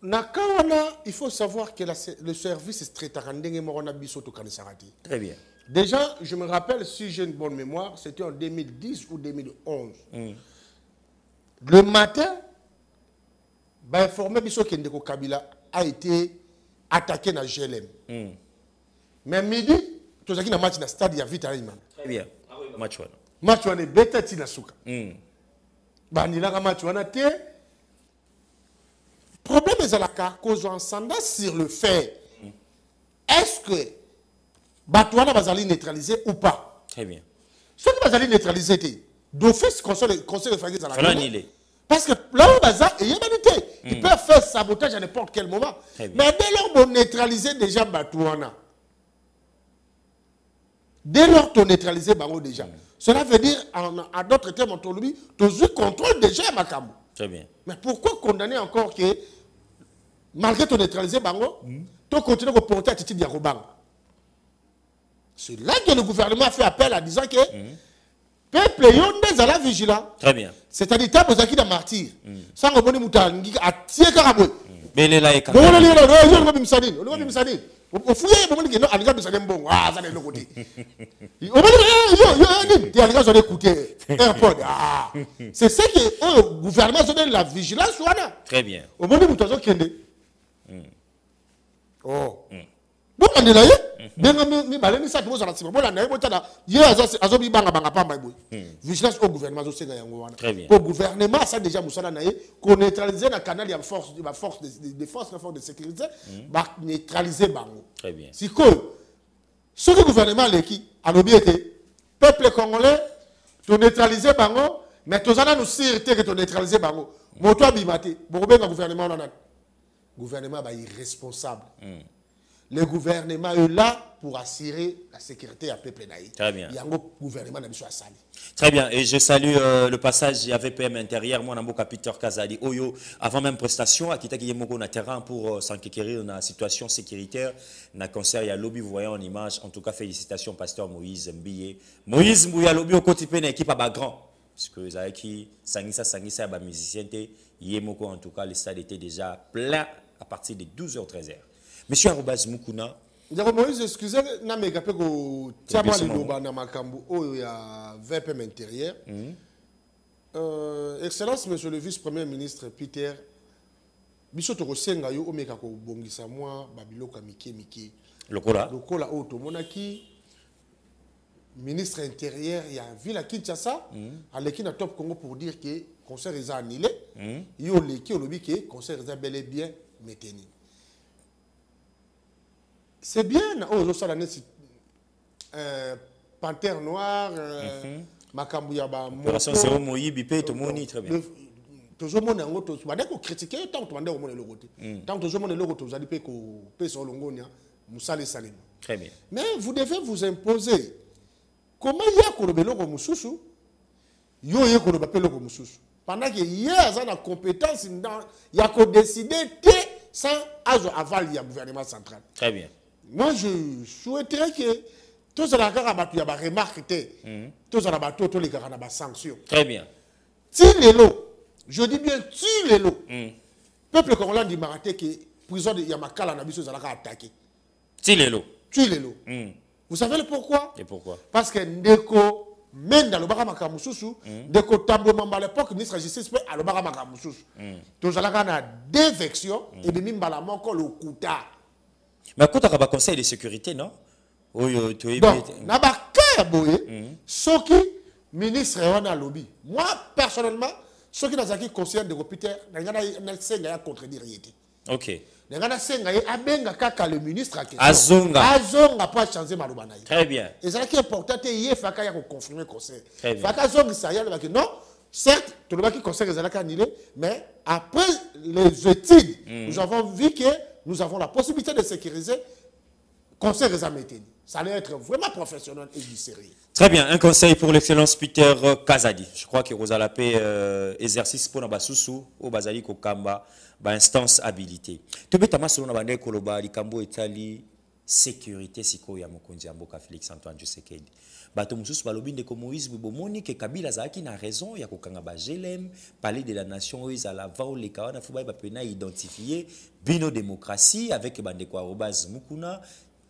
Speaker 2: Na kawana, il faut savoir que le service est très tarandenge morona biso to kanisarati.
Speaker 1: Très bien.
Speaker 2: Déjà, je me rappelle si j'ai une bonne mémoire, c'était en 2010 ou 2011. Le matin, bah, informé que Ndeko Kabila a été attaqué dans GLM. Mais midi, tu as dit que match dans le stade, il y a vite à l'imam.
Speaker 1: Très bien. Match one.
Speaker 2: Match one est bête, tu n'as souka. Bah, il y a un match one. Problème est à la cause en s'entend sur le fait. Est-ce que Batouana va aller neutraliser ou pas?
Speaker 1: Très bien.
Speaker 2: Ce qui va aller neutraliser, d'office, conseil de fragilité à la
Speaker 1: annuler.
Speaker 2: Parce que là où Baza est humanité, ils peuvent faire sabotage à n'importe quel moment. Mais dès lors qu'on neutraliser déjà Batouana, dès lors qu'on neutraliser Bango déjà, cela veut dire, à d'autres termes, on lui, tu contrôles déjà Makambo.
Speaker 1: Très bien.
Speaker 2: Mais pourquoi condamner encore que, malgré ton neutraliser Bango, tu continues à porter attitude de Yarobang? C'est là que le gouvernement a fait appel en disant que peuple est à la vigilance.
Speaker 1: Très bien.
Speaker 2: C'est-à-dire que tu as dit martyr. Sans que tu aies dit que tu as dit
Speaker 1: Belela et
Speaker 2: Kamere. Non, non, non, non, au fouillé, on dit que non, Aliga Bissade bon. Ah, ça n'est le côté. On dit que Aliga Bissade écouté. C'est ce que le gouvernement donne la vigilance.
Speaker 1: Très bien.
Speaker 2: Au moment où tu as dit oh. Donc, on est là. Vigilance au gouvernement.
Speaker 1: Très bien.
Speaker 2: Au gouvernement, ça déjà, qu'on neutralise le canal de force de sécurité, neutraliser.
Speaker 1: Très bien.
Speaker 2: Si ce que le gouvernement a l'objet, peuple congolais, tu neutralises, mais tu as nous sûreté que tu neutralises. Moto abimate, le gouvernement est irresponsable. Le gouvernement est là pour assurer la sécurité à peuple naïf.
Speaker 1: Très bien.
Speaker 2: Il y a un gouvernement qui est sali.
Speaker 1: Très bien. Et je salue le passage AVPM intérieur. Moi, Namboka Peter Kazadi. Oyo, avant même prestation, à Kitaki Yemoko na terrain pour s'enquérir dans la situation sécuritaire. Na concert, il y a lobby, vous voyez en image. En tout cas, félicitations, pasteur Moïse Mbiye. Moïse Mbiye, lobby au côté de l'équipe à grand. Parce que vous avez qui, Sangissa, bah, musicien, Yemoko, en tout cas, le stade était déjà plein à partir de 12h-13h. Monsieur Arobase Mukuna.
Speaker 2: Moïse, excusez, na me kapé ko tiama liloba na makambo oyo ya VPM intérieur. Excellence monsieur le vice-premier ministre Peter biso to kosenga yo omeka ko bongisa moi babiloka mike. Lokola oyo tomonaki ministre intérieur il y a ville à Kinshasa à l'équipe de Top Congo pour dire que le concert est annulé. Il y a l'équipe que le concert est bel et bien maintenu. C'est bien. Oh, ça l'année Panthère Noire, Makambuyaba.
Speaker 1: Opération Zéro Moïbi, tout le monde très bien.
Speaker 2: Toujours mon ango to ba deko critiquer tant que mandé au monde le côté tant que toujours mon le côté vous allez pe ko pe sur longonia musale salim
Speaker 1: très bien
Speaker 2: mais vous devez vous imposer comment il y a ko le beloko mususu yo ye ko le beloko mususu pendant que hier ça na compétence dans il y a ko décider sans aval il y a gouvernement central
Speaker 1: très bien
Speaker 2: moi je souhaiterais que tous les gars ba tu ya ba remarque tous les bateaux tous les gars na ba sanction
Speaker 1: très bien
Speaker 2: si les lots je dis bien, tue les lots. Peuple congolais dit Maraté que prison de Yamakala n'a pas attaqué.
Speaker 1: Tue les lots.
Speaker 2: Tue les lots. Vous savez le pourquoi?
Speaker 1: Et pourquoi?
Speaker 2: Parce que Ndeko, même dans le Baramaka Moussoussou, Ndeko Tambo Mamba à l'époque, ministre de la Justice, à le Baramaka Moussoussou. Donc, il y a des défections et même Balama encore le Kouta.
Speaker 1: Mais quand tu as un conseil de sécurité, non? Oui, tu es
Speaker 2: bien. Donc, il y a un boye, ce qui ministre Rwanda lobby. Moi, personnellement, ceux qui n'ont conseillé de l'hôpital, ils n'ont contredire.
Speaker 1: Ok.
Speaker 2: Ils ont le ministre
Speaker 1: Azonga
Speaker 2: pas changer malobana.
Speaker 1: Très bien.
Speaker 2: Et c'est important que il faut confirmer le conseil.
Speaker 1: Très bien.
Speaker 2: Non, certes, tout le monde qui conseille les annulés, mais après les études, nous avons vu que nous avons la possibilité de sécuriser le conseil des Amétini. Ça allait être vraiment professionnel et du sérieux.
Speaker 1: Très bien. Un conseil pour l'excellence Peter Kazadi. Je crois que vous allez faire exercice pour nous sous au Bazali Kokamba, instance habilité. Tout le temps, selon la Koloba, Likambo Etali, sécurité, siko ya Mokonzi Amboka Félix Antoine Tshisekedi. Bato mususu balobi ndeko Moïse Bibomoni que Kabila zaki na raison ya kokanga ba GLM, parler de la nation oizala va le kawana fuba ba pena identifier bino démocratie avec bandeko arobase Mukuna.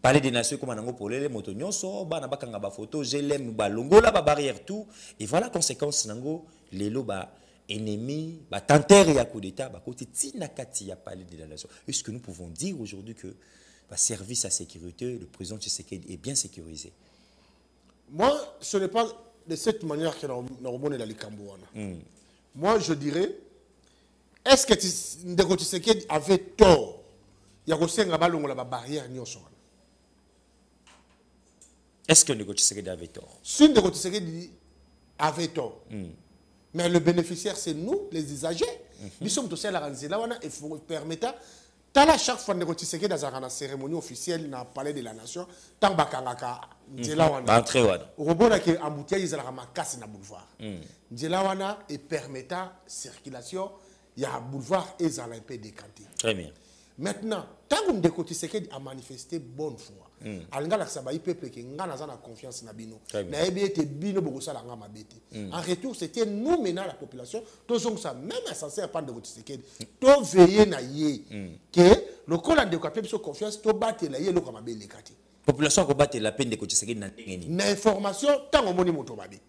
Speaker 1: Parler des nations comme Anango Polele, Motonyoso, Banabakanga ba photo, GLM, ba longo la ba barrière tout. Et voilà conséquence nango, les loba ennemis, ba tenter ya coup d'état, ba côté tinakati ya parler de la nation. Est-ce que nous pouvons dire aujourd'hui que le service à sécurité, le président Tshisekedi est bien sécurisé?
Speaker 2: Moi, ce n'est pas de cette manière que nous remonte dans les Cambouana. Moi, je dirais, est-ce que Ndeko Tshisekedi avait tort? Il y a aussi un barrière nyoso.
Speaker 1: Est-ce que Ndeko Tshisekedi avait tort?
Speaker 2: Si Ndeko Tshisekedi avait tort, mais le bénéficiaire, c'est nous, les usagers. Nous sommes tous à la Ranzela, il faut permettre. Tala chaque fois Ndeko Tshisekedi dans la cérémonie officielle dans le palais de la nation, tant bakangaka Ndjela wana.
Speaker 1: Entrée wana.
Speaker 2: Robona que embouteillage ils la makasi na boulevard. Ndjela wana et permettant circulation, il y a un boulevard et ça un peu décanté.
Speaker 1: Très bien.
Speaker 2: Maintenant, tant que Ndeko Tshisekedi a manifesté bonne foi, alinga la sabayi peuple qui ngana zana confiance na bino. Na ebete bino bokosa la ngama bete. En retour, c'était nous menant la population, tous on ça même censé prendre Ndeko Tshisekedi. To veiller na ye que le col de capé so confiance to battre la ye lo kama be lekati.
Speaker 1: Population ko battre la peine de Ndeko Tshisekedi na ndengeni.
Speaker 2: Na information tant on moni moto mabe.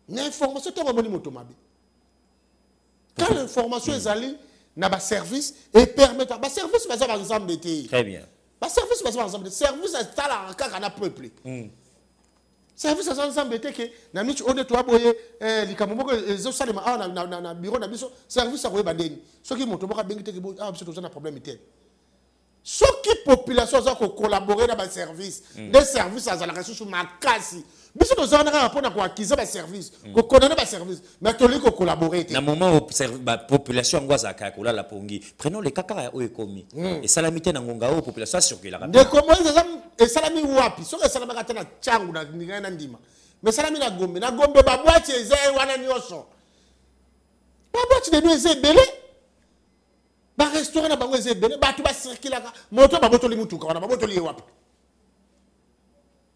Speaker 2: Na information tant on moni moto mabe. Quand l'information est allée na ba service et permettre ba service ba za ensemble été.
Speaker 1: Très bien.
Speaker 2: Ba service ba ensemble service à la kaka na peuple. Service à ensemble été que na michi on to aboye likamomoko ezo salema na bureau na biso service à ko bandeni. Soki moto boka bengi te ke biso to na problème tel. Soki population za ko collaborer na ba service, des services à la ressource makasi. Biso to za na rapport na ko acquiser ba service, ko connaître ba service, mais to li ko collaborer te.
Speaker 1: Na moment où la population ngwaza ka ko la pongi. Prenons les kaka o ekomi. Et salamité na ngonga o population circule la.
Speaker 2: De comment et salami wapi? So salama ka tena changu na ngana ndima. Mais salami na gombe ba boîte ezai wana nyoso. Ba boîte de nous ezai belé. Ba restaurant na bango ezai belé, ba tu ba circuler ka. Moto ba boto li mutuka wana ba boto li wapi?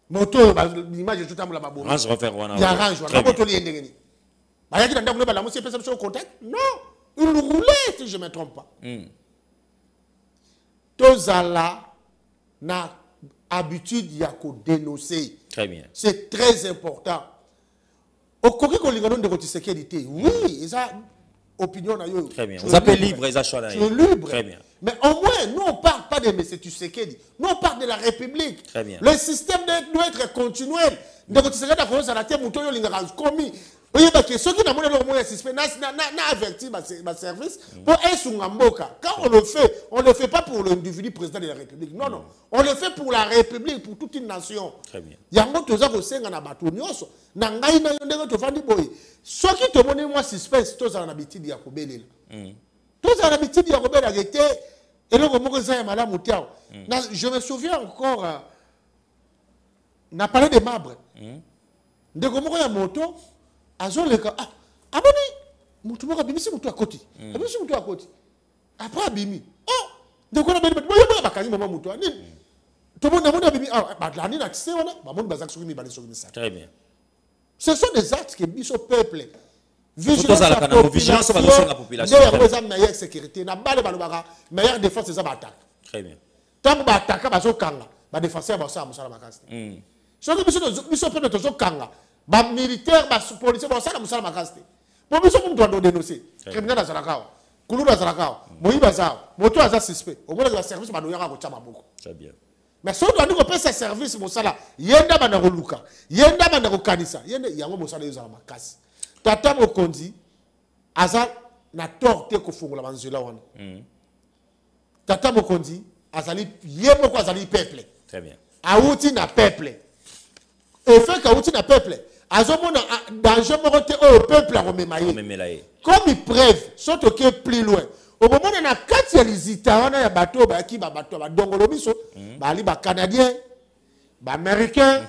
Speaker 2: Moto l'image tout amula babo.
Speaker 1: On se refaire wana.
Speaker 2: Ya range wana boto li ndengeni. Ba yaki ndambo ba la monsieur pesa sur contact? Non, il roulait si je me trompe pas. Tozala na habitude ya ko dénoncer.
Speaker 1: Très bien.
Speaker 2: C'est très important. Au Koki ko lingano de Tshisekedi, oui, et ça opinion na yo.
Speaker 1: Très bien. Vous appelez libre et ça choix.
Speaker 2: Libre.
Speaker 1: Très bien.
Speaker 2: Mais au moins nous on parle pas mais c'est Tshisekedi. Nous, on parle de la République.
Speaker 1: Très bien.
Speaker 2: Le système doit être continuel. Donc, Tshisekedi a commencé à la terre, Mouto Yolinga commis. Oui, parce que ceux qui n'ont pas le suspect, n'a averti ma service pour un Sungamboka. Quand on le fait pas pour l'individu président de la République. Non, non. On le fait pour la République, pour toute une nation.
Speaker 1: Très bien.
Speaker 2: Yango toza ko senga na bato nyonso. Na ngai na yondenge to fandi boy. Ceux qui te monnaient moi suspense, toza na habitude ya kobelela. Toza na habitude ya kobelela gete eloko moko za ya malamu tiao. Je me souviens encore n'a parlé de marbre. Ndeko moko ya moto azoleka aboni mutu moko bimisi mutu akoti. Bimisi mutu akoti. Après bimi. Oh, ndeko na beli boyo bakangi mama mutu ani. Tout le monde a bimi l'année na tissé wana ba monde bazak soki mi bale soki ça.
Speaker 1: Très bien.
Speaker 2: Ce sont des actes que biso peuple
Speaker 1: vigilance à la population la population.
Speaker 2: Des meilleure sécurité na bale balobaka meilleure défense c'est ça ba attaque.
Speaker 1: Très bien.
Speaker 2: Tant ba attaque ba zo kanga ba défenseur ba ça musala makasi. Soki biso peuple to zo kanga ba militaire ba policier ba ça musala makasi. Pour biso on doit dénoncer. Criminel za lakawa. Kulura za lakawa. Moyiba za. Moto aza suspect. Au moins le service ba doyaka ko chama boko.
Speaker 1: Très bien.
Speaker 2: Mais si on doit faire ce service, yenda banako luka, yenda banako kanisa, yenda yango mosala yozala makasi. Tata mokonzi aza na torte ko fungola banzela wana. Tata mokonzi azali yebo ko azali peuple.
Speaker 1: Très bien.
Speaker 2: Auti na peuple. Et fait qu'auti na peuple, azomona danger morote au peuple a rememaye. Comme il preuve, surtout que plus loin. Au moment où on a 4 visiteurs, on a bateau, qui va bateau, dongolo biso, bali ba canadien, ba américain,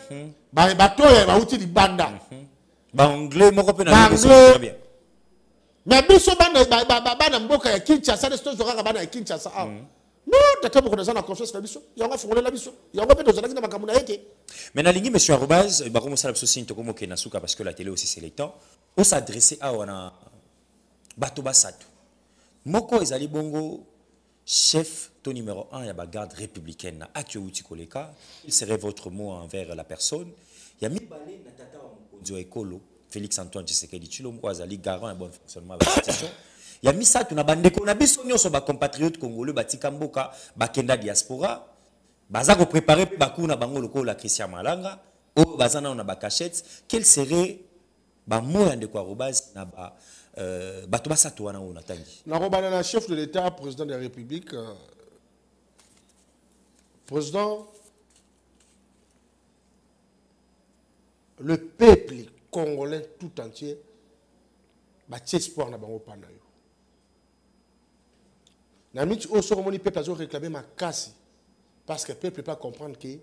Speaker 2: ba bateau, ba outil di banda,
Speaker 1: ba anglais, moko pe na très bien.
Speaker 2: Mais biso bana mboka ya Kinshasa, les stores zora bana ya Kinshasa. Non, tata moko na confiance na biso, yanga fongola la biso, yanga pe tozala kina makamuna yeke.
Speaker 1: Mais na lingi monsieur Arobaz, ba komo sala biso sinto komo ke na suka parce que la télé aussi c'est le temps. On s'adresser à wana bato basatu. Moko ezali bongo chef ton numéro 1 ya ba garde républicaine na Akiouti Koleka. Il serait votre mot envers la personne. Ya mi balé na tata wa mokonzi wa ekolo Félix Antoine Tshisekedi Tshilombo azali garant et bon fonctionnement de la situation. Ya mi sa tuna bandeko na biso nyonso ba compatriotes congolais batika mboka bakenda diaspora. Baza ko préparer ba kuna bango lokola Christian Malanga o bazana na ba cachette. Quel serait ba mot ya ndeko Arobaz na ba bato basatu wana ona tangi
Speaker 2: na chef de l'État, président de la République, président, le peuple congolais tout entier ba espoir na bango pana yo na miti o soko moni peuple azo réclamer ma kasi parce que peuple peut pas comprendre que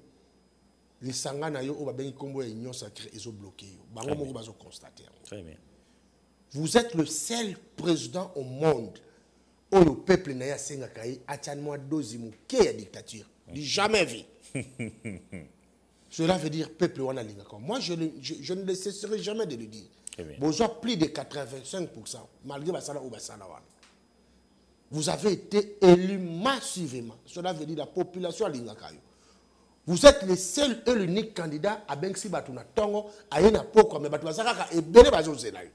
Speaker 2: les sangana yo o ba bengi kombo ya union sacrée ezo bloqué yo bango moko bazo constater. Très bien. Vous êtes le seul président au monde où le peuple n'a pas kai atianmo dozimu qui est dictature. Jamais vu. Cela veut dire peuple wana linga. Moi je ne cesserai jamais de le dire. Besoin plus de 85% malgré basala ou basala wana. Vous avez été élu massivement. Cela veut dire la population linga kayo. Vous êtes le seul et l'unique candidat à Benksi Batuna Tongo à Yena Poko mais Batuna Saraka et Bele Bazo Zenayo.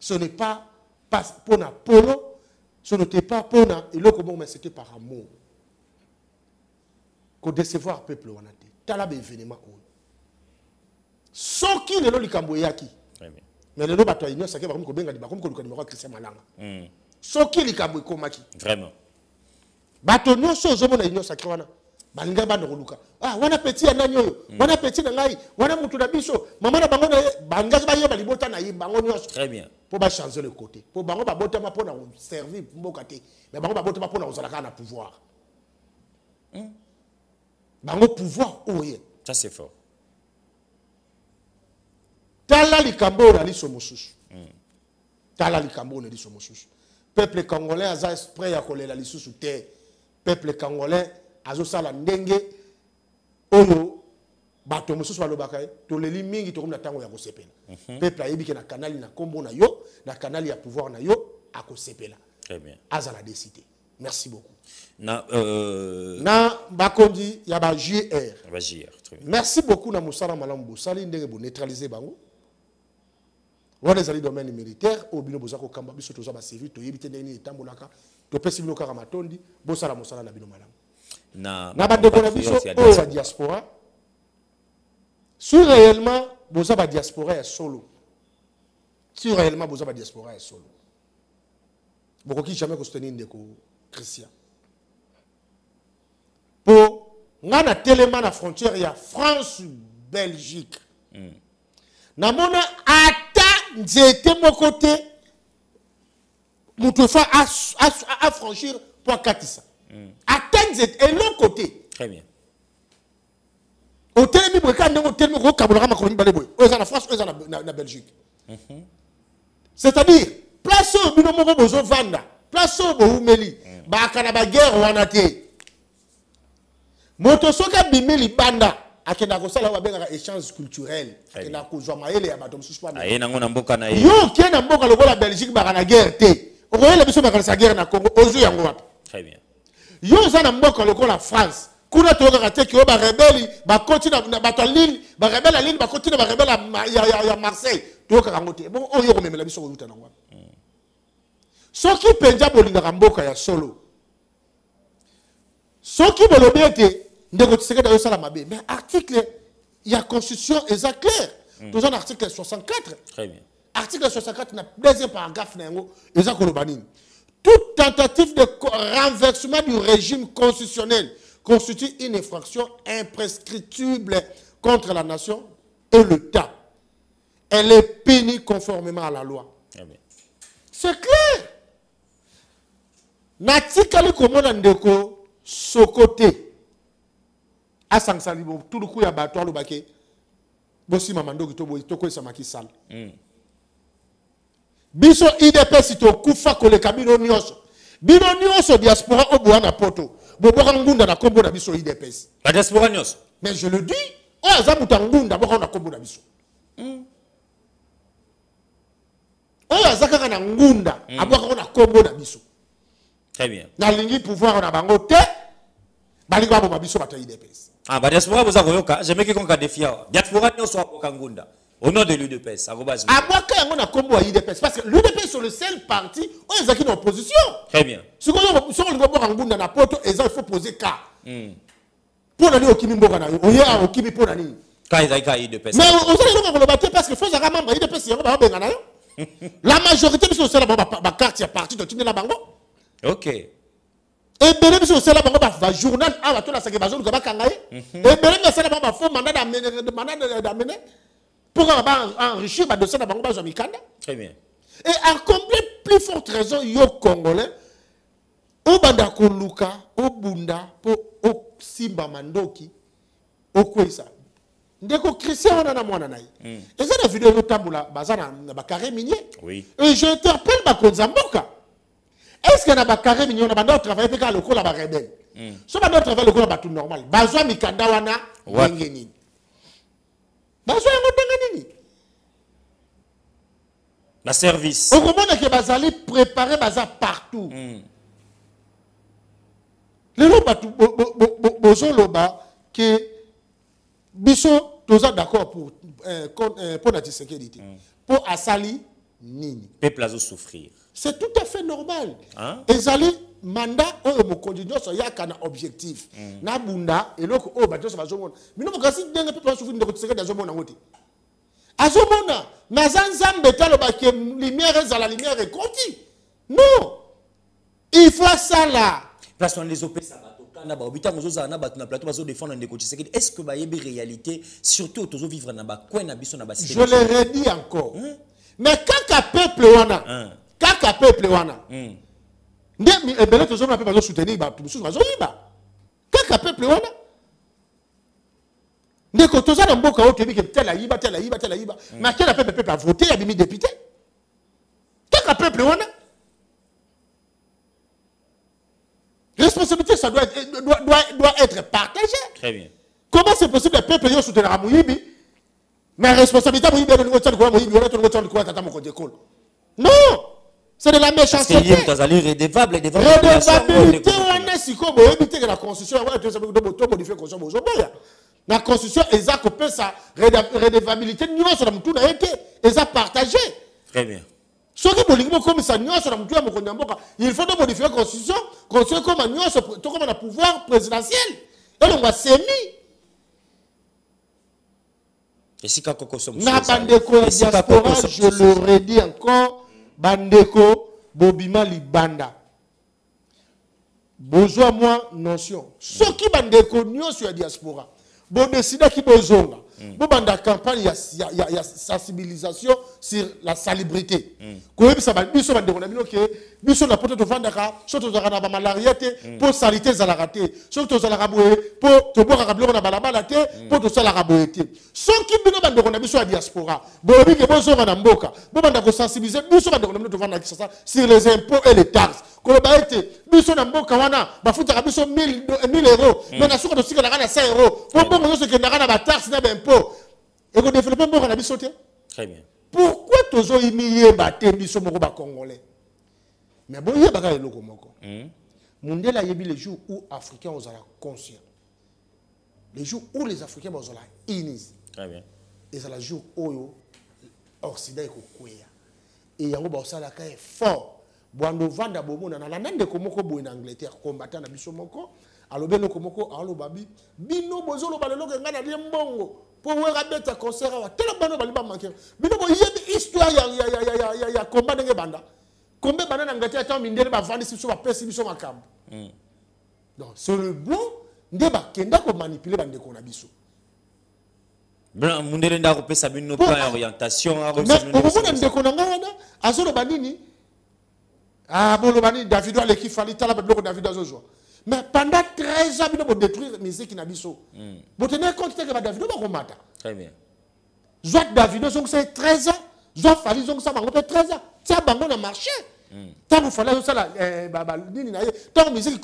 Speaker 2: Ce n'est pas pour na polo, ce n'était pas pour na mais c'était par amour. Qu'on décevoir le peuple wanate. Talab événement. Soki lelo likambo yaki. Mais lelo bato union sake ba ko benga di ba ko numéro Christian Malanga. Soki likambo komaki.
Speaker 1: Vraiment.
Speaker 2: Bato nyonso zo mona union sake wana. Balinga bana koluka. Ah wana petit ya nani oyo. Wana petit na ngai, wana mutu na biso. Mama na bango na banga ba yeba libota na bango nyonso.
Speaker 1: Très bien.
Speaker 2: Pour ba changer le côté. Pour bango ba botama pour na servir mboka te. Mais bango ba botama pour na ozalaka na pouvoir. Bango pouvoir ou rien.
Speaker 1: Ça c'est fort.
Speaker 2: Tala likambo na liso mosusu. Tala likambo na liso mosusu. Peuple congolais a esprit ya kolela lisusu te. Peuple congolais azo sala ndenge oyo bato mosusu balobaka to leli mingi to na tango ya kosepela. Peuple ayebi ke na kanali na kombo na yo, na kanali ya pouvoir na yo akosepela.
Speaker 1: Très bien.
Speaker 2: Azala décidé. Merci beaucoup.
Speaker 1: Na
Speaker 2: bakondi ya ba JR.
Speaker 1: Ba JR. Très bien.
Speaker 2: Merci beaucoup na musala malamu bosali ndenge bo neutraliser bango. Wana ezali domaine militaire au bino bozako kamba biso toza ba civil to yebite ndenge ni etambolaka to pesi bino kaka matondi bosala musala na bino malamu.
Speaker 1: na
Speaker 2: bandeko na biso oyo ya diaspora. Si réellement vous avez diaspora ya solo. Si réellement vous avez diaspora ya solo. Vous qui jamais soutenir ndeko Christian. Pour ngana tellement la frontière ya France Belgique. Namona ata nzete mon côté mutofa à franchir pour katisa. Ata nzete et l'autre côté.
Speaker 1: Très bien.
Speaker 2: Au télémi breka ndongo télémi ko kabulaka makoni baleboy. Oza na France, oza na Belgique. C'est-à-dire place au bino moko bozo vanda, place au bo umeli, ba kana ba guerre wana te. Moto soka bimeli banda akenda ko sala wa benga échange culturel, akenda ko zwa maele ya bato mususu pa.
Speaker 1: Aye nango na mboka na ye.
Speaker 2: Yo kena mboka lokola Belgique ba kana guerre te. Okoyela biso ba kana sa guerre na Congo, ozu yango wapi?
Speaker 1: Très bien.
Speaker 2: Yo za na mboka lokola France. Kuna toka te ki ba rebeli ba continue na bato Lille, ba rebeli à Lille, ba continue ba rebeli à Marseille. Toka kangote. Bon oyo ko memela biso ko luta na ngwa. Soki penja bolinga mboka ya solo. Soki bolobete ndeko Tshisekedi yo sala mabe. Mais article il y a constitution exact clair. Tous en article 64.
Speaker 1: Très bien.
Speaker 2: Article 64 na deuxième paragraphe na ngo exact kolobanini. Toute tentative de renversement du régime constitutionnel constitue une infraction imprescriptible contre la nation et l'État. Elle est punie conformément à la loi. C'est clair. Natikali komona ndeko sokote asangsali bo tuluku ya bato alobake bosi mamandoki to boyi to ko samaki sal. Biso IDPS to kufa koleka bino nyonso. Bino nyonso diaspora obo na poto. Boboka ngunda na kombo na biso IDPS.
Speaker 1: La diaspora nyonso.
Speaker 2: Mais je le dis, o azamuta ngunda boka na kombo na biso. O azaka na ngunda aboka na kombo na biso.
Speaker 1: Très bien.
Speaker 2: Na lingi pouvoir na bango te. Balingi ba biso bato IDPS.
Speaker 1: Ah ba diaspora boza koyoka, j'aime que konka defia. Diaspora nyonso aboka ngunda. Au nom de l'UDPS, arobase.
Speaker 2: Aboka yango na kombo ya IDPS parce que l'UDPS c'est le seul parti où ils sont en opposition.
Speaker 1: Très bien.
Speaker 2: Si on veut boka ngunda na poto, il faut poser cas. Pour nani okimi mboka na yo, oya okimi pour nani.
Speaker 1: Ka IDPS.
Speaker 2: Mais on sait que le battre parce que faut zaka membre IDPS yango ba benga na yo. La majorité biso c'est la ba carte ya parti de tindela bango.
Speaker 1: OK.
Speaker 2: Et bele biso c'est la bango ba journal a to la sake ba journal ba kangaye. Et bele c'est la ba faux mandat d'amener pour enrichir ba dossier na bango ba zo mikanda.
Speaker 1: Très bien.
Speaker 2: Et à complète plus forte raison yo congolais au banda ko luka au bunda po o simba mandoki o kwesa ndeko Christian wana na mwana nayi eza na vidéo yotambula bazana na ba carré minier.
Speaker 1: Oui.
Speaker 2: Et je interpelle ba konzamboka. Est-ce que na ba carré minier na banda travailler pe ka lokola ba rebelle so banda travailler lokola ba tout normal bazwa mikanda wana ngeni bazwa yango ngeni
Speaker 1: La service.
Speaker 2: au moment que bazali préparer baza partout. Les loba bozo loba que biso toza d'accord pour la sécurité. Pour asali nini.
Speaker 1: Peuple azo souffrir.
Speaker 2: C'est tout à fait normal.
Speaker 1: Ezali
Speaker 2: mandat o mo condition so yaka na objectif. Na bunda eloko o ba toso bazomona. Mino mo kasi denga peuple souffrir ndeko Tshisekedi azomona ngote. Azomona nazanzambe talo ba ke lumière za la lumière est conti. Non. Il faut ça là.
Speaker 1: Place on les opé ça bato kana ba obita ngozo za na bato na plateau bazo défendre ndeko Tshisekedi. Est-ce que ba yebi réalité surtout tozo vivre na ba coin na biso na ba cité.
Speaker 2: Je le redis encore. Mais kaka peuple wana. Kaka peuple wana. Ndemi ebele tozo na pe bazo soutenir ba tout bazo yiba. Kaka peuple wana. Ndeko toza na mboka oto bi ke tel a yiba. Mais quel peuple a voté a bimi député. Kaka peuple wana. Responsabilité, ça doit être partagé.
Speaker 1: Très bien.
Speaker 2: Comment c'est possible que le peuple soutienne la Mouyibi, mais la responsabilité, non, c'est de la méchanceté.
Speaker 1: Redevabilité,
Speaker 2: la constitution, la constitution, exact, sa redevabilité, nous sommes tous été, partagé.
Speaker 1: Très bien.
Speaker 2: Ce qui est comme ça, il faut modifier la constitution, construire comme un pouvoir présidentiel. Et on va s'aimer.
Speaker 1: Et si quand on sommes
Speaker 2: na bandeko ya diaspora, je le redis encore, bandeko bobima libanda. Besoin moi notion. Ce qui bandeko nyonso ya diaspora, bon décida qui bozonga. Bon banda campagne ya sensibilisation sur la salubrité. Ko yebisa ba biso bandeko na bino ke biso na poto to vandaka, so to zaka na ba malaria te, po salité za la te, so to zala ka boye, po to boka ka biloko na balabala te, po to sala ka boye te. So ki bino bandeko na biso ya diaspora, bo bi ke bozonga na mboka, bo banda ko sensibiliser biso bandeko na bino to vandaka ça sur les impôts et les taxes. Ko ba ete biso na mboka wana ba futa biso 1000 euros, mais na suka to sika na 100 euros. Po bongo nyonso ke na ba taxes na ba impôts. Et qu'on développe un bon à
Speaker 1: très bien.
Speaker 2: Pourquoi tous les milliers battent biso moko ba congolais? Mais bon, il y a bagay loko moko. Mundela yebi les jours où Africains ont la conscience. Les jours où les Africains ont la inis.
Speaker 1: Très bien.
Speaker 2: Et c'est le jour où Occident est kokwea. Et yango ba osala ka fort. Bwando vanda bomo na nande komoko bo en Angleterre combattant na biso moko. Alobe loko moko alo babi bino bozolo balelo ke ngana li mbongo. Pour un concert, tellement de gens qui ont une histoire, il y a combat de banda. Combien de banda n'engagent pas de vendre si ma pèse, si ma cam. Donc, sur le bon, débat, qui est manipuler bande qu'on a biso.
Speaker 1: Blanc, mon délai repère sa une plan orientation.
Speaker 2: Mais au moment de qu'on a à ce banini, ah bon le banini David à l'équipe fallait t'as la bloc David à Zozo. Mais pendant 13 ans, nous avons détruit la musique qui n'a pas vous tenez compte que David va matin.
Speaker 1: Très bien.
Speaker 2: Soit David, c'est 13 ans. Soit Fali, c'est 13 ans. C'est un marché. Tant que fallait ça,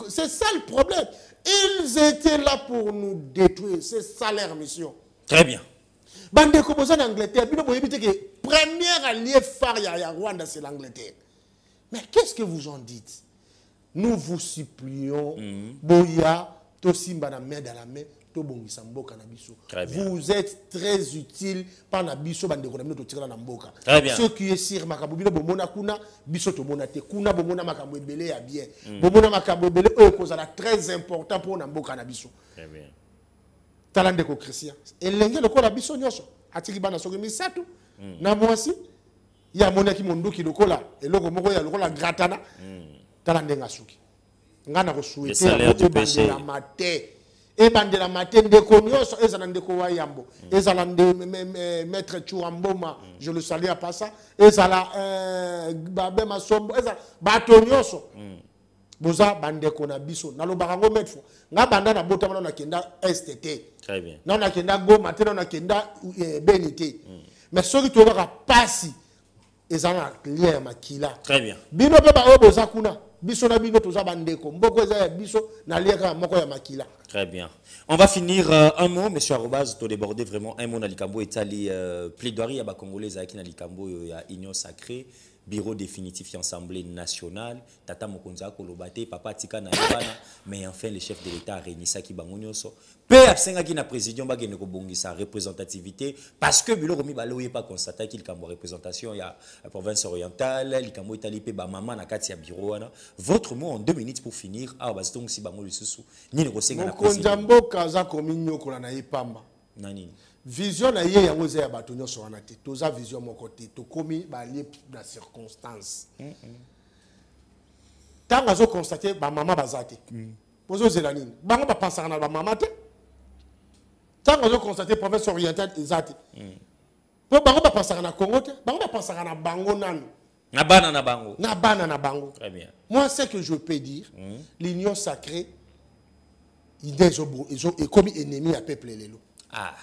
Speaker 2: c'est ça le problème. Ils étaient là pour nous détruire. C'est ça leur mission.
Speaker 1: Très bien.
Speaker 2: Bande de composants en Angleterre, vous avez dit que le premier allié phare à Rwanda, c'est l'Angleterre. Mais qu'est-ce que vous en dites? Nous vous supplions, Boya, Tosimba na main dans la main, Tobongisa Mboka na biso. Vous êtes très utile par na biso bande konamino to tirana na mboka. Ce qui est sur makabobino bomona kuna biso to monate kuna bomona makambo ebele ya bien. Bomona makambo ebele e kozala très important pour na mboka na biso.
Speaker 1: Très bien.
Speaker 2: Talande ko Christian. Elenge lokola biso nyoso atiki bana soki misatu na mwasi ya monaki monduki lokola eloko moko ya lokola gratana. Talandenga suki ngana ko souhaiter bandela maté et bandela maté ndeko nyonso ezala ndeko wa yambo ezala maître Chouamboma je le salue à passa ezala babe masombo ezala bato nyonso boza bandeko na biso nalobaka ngo maître nga banda na botama na kenda STT
Speaker 1: très bien
Speaker 2: na kenda Goma te na kenda Benité mais soki to baka pasi ezala lien makila
Speaker 1: très bien
Speaker 2: bino pe ba oboza kuna biso na bino toza bandeko mboko eza ya biso na liaka moko ya makila.
Speaker 1: Très bien. On va finir un mot, monsieur Arobaz, tu débordé vraiment un mot dans l'Ikambo et tali plaidoirie à ba Congolais qui na l'Ikambo ya Union Sacrée, bureau définitif Assemblée nationale, tata mokonza kolobate, papa tika na yabana, mais enfin le chef de l'État a réuni ça qui bangonyoso. Peu absenga qui na président ba gene ko bongisa représentativité parce que bilo komi baloye pas constater qu'il kambo représentation ya la province orientale, l'Ikambo itali pe ba maman na kati ya bureau wana. Votre mot en 2 minutes pour finir. Ah bah donc si bango lisusu ni ne kosenga na président.
Speaker 2: Konjambo kaza komi nyoko na yipamba.
Speaker 1: Nani?
Speaker 2: Vision na ye yango za ya bato nyonso wana te toza vision moko te tokomi balie na circonstance tanga zo constater ba mama bazate bozo zela nini bango ba pensaka na ba mama te tanga zo constater province orientale ezate po bango ba pensaka na Congo te bango ba pensaka na bango nanu
Speaker 1: na bana na bango
Speaker 2: très bien moi c'est que je peux dire l'union sacrée ils ont commis ennemi à peuple lelo
Speaker 1: ah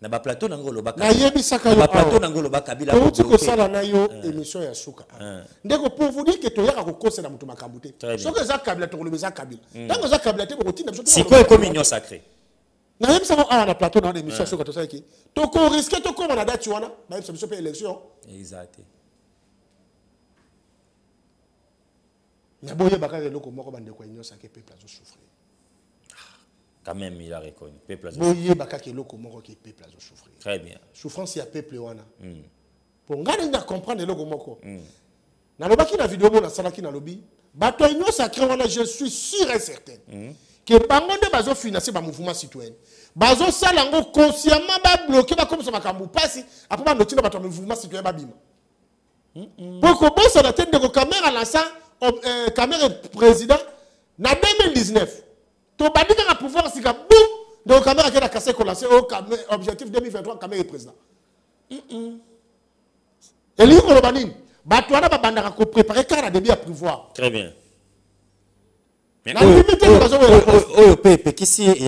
Speaker 1: na ba plateau nangolo ba
Speaker 2: na yebisaka yo
Speaker 1: ba plateau nangolo ba kabila
Speaker 2: ko tiko sala na yo émission ya suka ndeko pour vous dire que to yaka ko kosela mutu makambu te soki za kabila to kolobeza kabila tango za kabila te ko tinda biso
Speaker 1: c'est quoi comme union sacrée
Speaker 2: na yebisaka a na plateau na émission suka to sala ki to ko risquer to ko na date wana na yebisa biso pe élection
Speaker 1: exact
Speaker 2: na boye bakaka eloko moko bande ko union sacrée peuple azo souffrir.
Speaker 1: Quand même, il a reconnu. Peuple a
Speaker 2: souffrir.
Speaker 1: Très bien.
Speaker 2: Souffrance, il y a peuple. Pour comprendre le moko. Nalobaki na vidéo mona salaki na lobby. Bato union sacré wana je suis sûr et certain. Que bango nde bazo financer ba mouvement citoyen. Bazo salango consciemment ba bloquer ba comme ça makambu pasi après ba notina bato mouvement citoyen ba bima. Pourquoi bon ça la tête de caméra là ça caméra président na 2019. To badika ka pouvoir sika boum de caméra qui a cassé collassé au objectif 2023 caméra président. Et lui ko lobanine bato wana ba bandaka ko préparer car début à prévoir.
Speaker 1: Très bien. Mais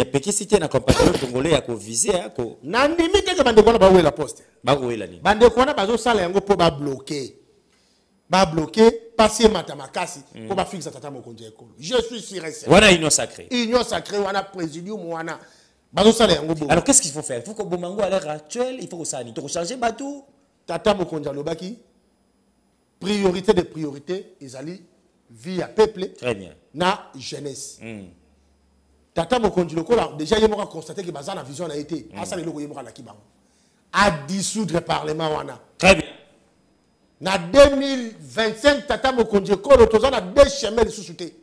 Speaker 1: Pekisi na compatriote congolais ya ko viser ko
Speaker 2: na limite que bande kona ba la poste
Speaker 1: ba ko wela ni
Speaker 2: bande kona bazo sala yango po ba bloquer passer matamakasi ko ba fixa tata mokonzi ekolo. Je suis sûr et certain.
Speaker 1: Wana union sacrée
Speaker 2: wana présidium wana bazo sala yango bo.
Speaker 1: Alors qu'est-ce qu'il faut faire? Il faut que Bomango à l'heure actuelle, il faut que ça ni to changer batou
Speaker 2: tata mokonzi lobaki priorité de priorité ezali vie à peuple.
Speaker 1: Très bien.
Speaker 2: Na jeunesse. Tata Mokonzi lokola déjà yemo a constaté que bazana vision a été asa lelo yemo la kibango. A dissoudre le parlement wana.
Speaker 1: Très bien.
Speaker 2: Na 2025 Tata Mokonzi kolo tozana deux chemins de sous-souté.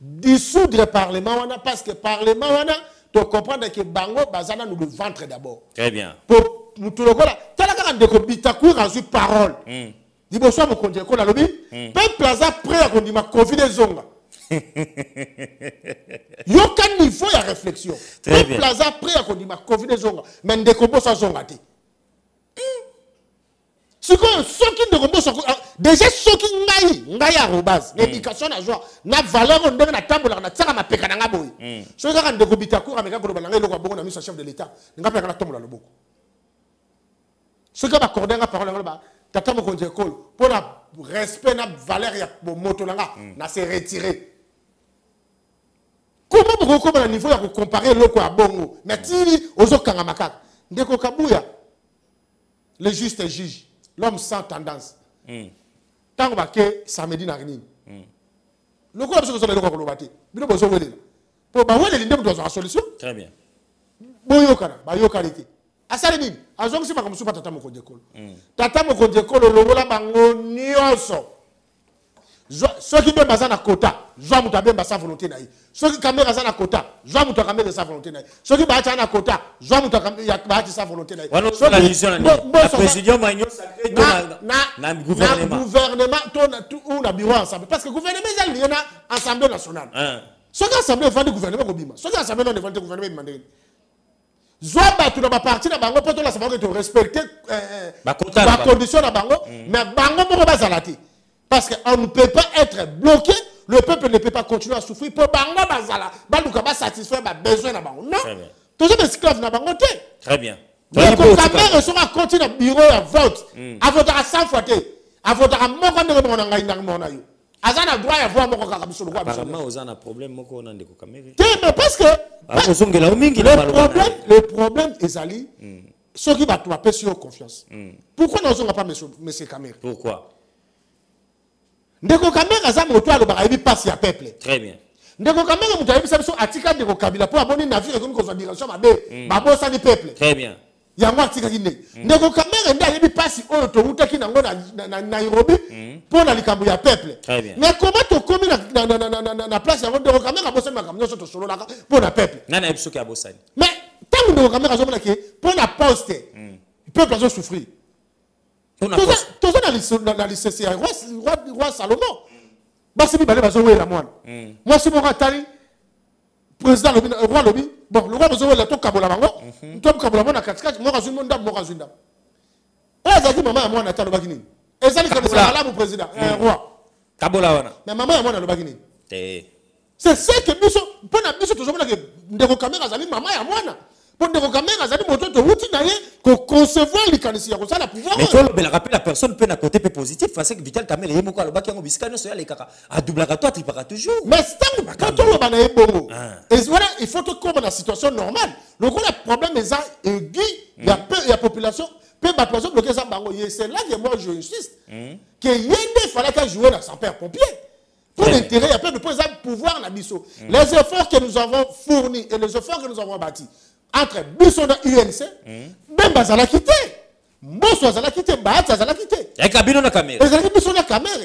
Speaker 2: Dissoudre le parlement wana parce que parlement wana to comprendre que bango bazana nous le ventre d'abord.
Speaker 1: Très bien.
Speaker 2: Pour nous tout lokola tala ka ndeko bitakou razu parole. Liboso Mokonzi kolo lobi peuple plaza prêt à kondima confiner zonga. Yoka niveau ya réflexion.
Speaker 1: Très bien.
Speaker 2: Plaza prêt à kondima confiner zonga mais ndeko bosa zonga te. Si quoi soki ndeko bosa déjà soki ngai arobase l'éducation na joie na valeur ndenge na tambola na tsaka mapeka na ngaboy. Soki ka ndeko bitakoura meka ko balanga eloko bongo na mise chef de l'état ngapeka na tambola loboko. Soki ba corder nga parole ngaba Tata Mokonzi ekolo pour la respect na valeur ya moto nanga na se retirer. Comment vous comment le niveau ya comparer loko à bongo mais tili ozokanga makaka ndeko kabuya le juste juge l'homme sans tendance. Tango baké samedi na rini. Loko la biso loko ko lobati bino bozo welela pour ba welela ndeko dozo la solution.
Speaker 1: Très bien.
Speaker 2: Boyokana ba yokalite asali nini azongisi makambo pa Tata Mokonzi ekolo. Tata Mokonzi ekolo lobola bango nyonso soki mpe baza na kota zwa mutu abemba sa volonté na ye soki kamera aza na kota zwa mutu akamera sa volonté na ye soki baati na kota zwa mutu baati sa volonté na ye na gouvernement to na bureau ensemble parce que gouvernement eza lié na assemblée nationale soki assemblée evandi gouvernement kobima soki assemblée non evandi gouvernement ebima ndenge zwa bato na baparti na bango mpo tolasa bango to respecte bacondition na bango mais bango moko bazala te. Parce qu'on ne peut pas être bloqué, le peuple ne peut pas continuer à souffrir pour bango bazala, baluka ba satisfaire ba besoin na bango. Non. Tous les esclaves na bango te.
Speaker 1: Très bien.
Speaker 2: Donc quand même sera continuer à bureau à vote, à voter à 100 fois te, à voter à moko ndeko na ngai ndako na yo. Azana droit à voir moko kaka biso lokwa.
Speaker 1: Apparemment ozana problème moko na ndeko kamera.
Speaker 2: Mais parce que le problème ezali ceux qui va trouver sur confiance. Pourquoi nous n'avons pas monsieur Kamera?
Speaker 1: Pourquoi?
Speaker 2: Ndeko Kamera za moto alobaka yebi passe ya peuple.
Speaker 1: Très bien.
Speaker 2: Ndeko Kamera moto yebi sabiso atika ndeko Kabila pour aboni navire comme ko direction mabe babosa ni peuple.
Speaker 1: Très bien.
Speaker 2: Yango atika kinde. Ndeko Kamera nda yebi passe oyo to utaki nango na Nairobi pour na likambo ya peuple.
Speaker 1: Très bien.
Speaker 2: Mais comment to komi na place yango Ndeko Kamera bosa makambo so to solo laka pour na peuple.
Speaker 1: Nana ebiso ki abosani.
Speaker 2: Mais tant Ndeko Kamera zo mona ke pour na poste. Peuple a souffrir. Tout ça dans le CCA, roi Salomon. Basi bale bazo wela mwana. Moi si mon atali président le roi lobi, bon le roi bazo wela to kabola bango, to kabola mona katikati, mo razunda ndam mo razunda. Ezaki maman ya mwana talo bakini. Ezali comme ça là mon président, roi.
Speaker 1: Kabola wana.
Speaker 2: Mais maman ya mwana lo bakini. C'est ce que biso pona biso to zomona ke ndeko Kamera zali maman ya mwana. Pour ndeko Kamera zali moto to wuti na ye ko concevoir likanisi ya ko sala pouvoir.
Speaker 1: Mais toi le rappel la personne peut na côté positif parce que Vital Kamera yemo ko alobaki yango bisika nyonso ya lekaka a double toi tripaka toujours.
Speaker 2: Mais c'est quand on va na ebongo. Et voilà, il faut que comme la situation normale. Donc le problème est ça aigu, il y a population peut population bloquer ça bango. C'est là que moi je insiste que yende fallait que jouer dans sapeur-pompier. Pour l'intérêt, il y a peu de pouvoir na biso. Les efforts que nous avons fournis et les efforts que nous avons bâtis entre Bissona UNC, même Bazala quitté. Mbosso azala quitté, Baat azala quitté.
Speaker 1: Et Kabino na caméra.
Speaker 2: C'est que les caméras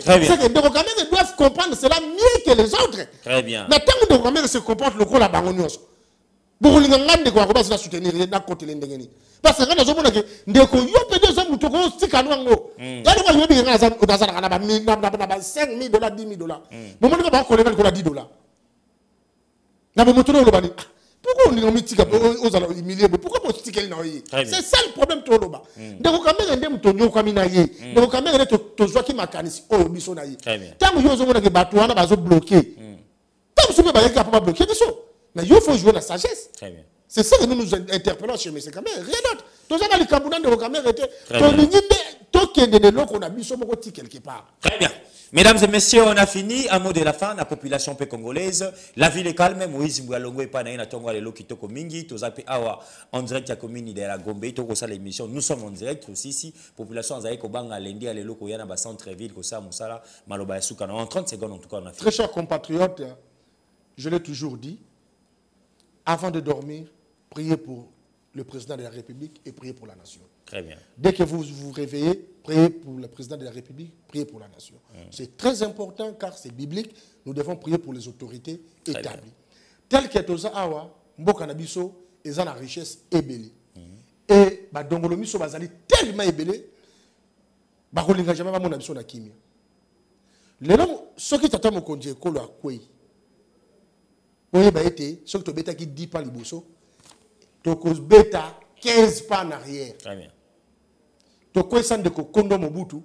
Speaker 2: doivent comprendre cela mieux que les autres.
Speaker 1: Très bien.
Speaker 2: Mais tant que les caméras se comportent le coup la bangonios. Pour les gens de quoi va se soutenir na côté l'endengeni. Parce que quand on a que ndeko yo pe deux hommes to go stika nwango. Ya lo yo bi ngaza odazala kana ba 5 000 $, 10 000 $. Moment que ba ko le ko la 10 $. Na bo moto lo bani. Pourquoi on est en mythique aux alors humiliés? Pourquoi on sticker na yi? C'est ça le problème to lo ba. Ndeko kamera ndem to nyo kamina yi. Ndeko kamera to zwa ki makanisi o biso na yi. Tant yo zo mona ke bato wana bazo bloquer. Tant so be ba yaka pas bloquer biso. Mais il faut jouer la sagesse.
Speaker 1: Très bien.
Speaker 2: C'est ça que nous nous interpellons chez M. Kamer. Rien d'autre. Tous les gens qui ont Kamer étaient. Quelque part.
Speaker 1: Très bien. Mesdames et messieurs, on a fini. Un mot de la fin, la population congolaise. La ville est calme. Moïse Mboualongo et Panaïna Tongo Lelo Kitoko Mingi. Tozape Awa en direct à commune de la Gombe. Toko sa l'émission. Nous sommes en direct aussi ici. Population Zaï Kobanga Lendi à Lelo Koyana ba centre-ville Kosa Moussala Maloba Soukana. En 30 secondes en tout cas on a fini.
Speaker 2: Très chers compatriotes, je l'ai toujours dit. Avant de dormir, priez pour le président de la République et priez pour la nation.
Speaker 1: Très bien.
Speaker 2: Dès que vous vous réveillez, priez pour le président de la République, priez pour la nation. C'est très important car c'est biblique. Nous devons prier pour les autorités établies. Tel que Toza Awa, Mboka Nabiso, ils ont la richesse ébélée. Et Dongolo Miso Bazali tellement ébélé, Barolinga jamais mon abiso na kimia. Les gens, ceux qui t'attendent au congé, Kolo a quoi? Oui, bah, ce que tu bêta qui 10 pas les bossos, tu bêta 15 pas en arrière.
Speaker 1: Très bien.
Speaker 2: Tu as de Kondo Mobutu,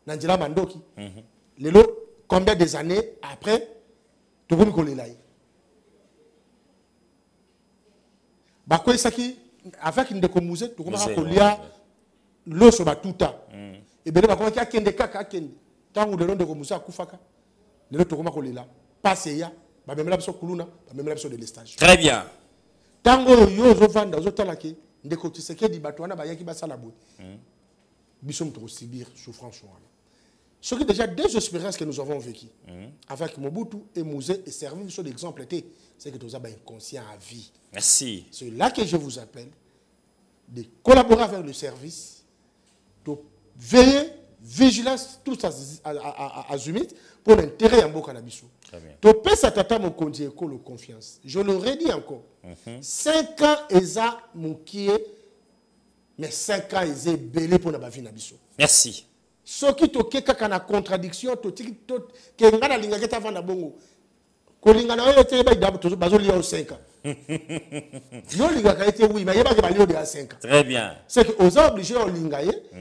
Speaker 2: Nandjila Mandoki. Les lots, combien des années après, tu as vu là. Bah, quoi, ça qui, avec une décommusée, tu as vu l'eau sur la tuta. Et bien, il y a des kaka, tant que le long de Komoussa, Koufaka, les lots, tu as vu là. Passez ya.
Speaker 1: Très bien.
Speaker 2: Tango yo zo vanda zo talaki ndeko Tshisekedi bato wana bayaki basala boy. Bisom to subir souffrance wana. Ce qui déjà deux expériences que nous avons vécues avec Mobutu et Mouzé et servi sur l'exemple était c'est que tu as inconscient à vie.
Speaker 1: Merci.
Speaker 2: C'est là que je vous appelle de collaborer avec le service, de veiller vigilance tout ça azumit pour l'intérêt en Mboka Nabiso. Tu peux s'attendre mon conduit école confiance. Je le redis encore. 5 ans eza moukié mais 5 ans eza belé pour la vie Nabiso.
Speaker 1: Merci.
Speaker 2: Ce qui te keka na contradiction to ke ngana linga keta vanda bongo. Ko linga na yote ba dabu to bazo liya 5 ans. Yo linga ka été oui mais yeba ke ba liya de 5 ans.
Speaker 1: Très bien.
Speaker 2: C'est que aux obligés au linga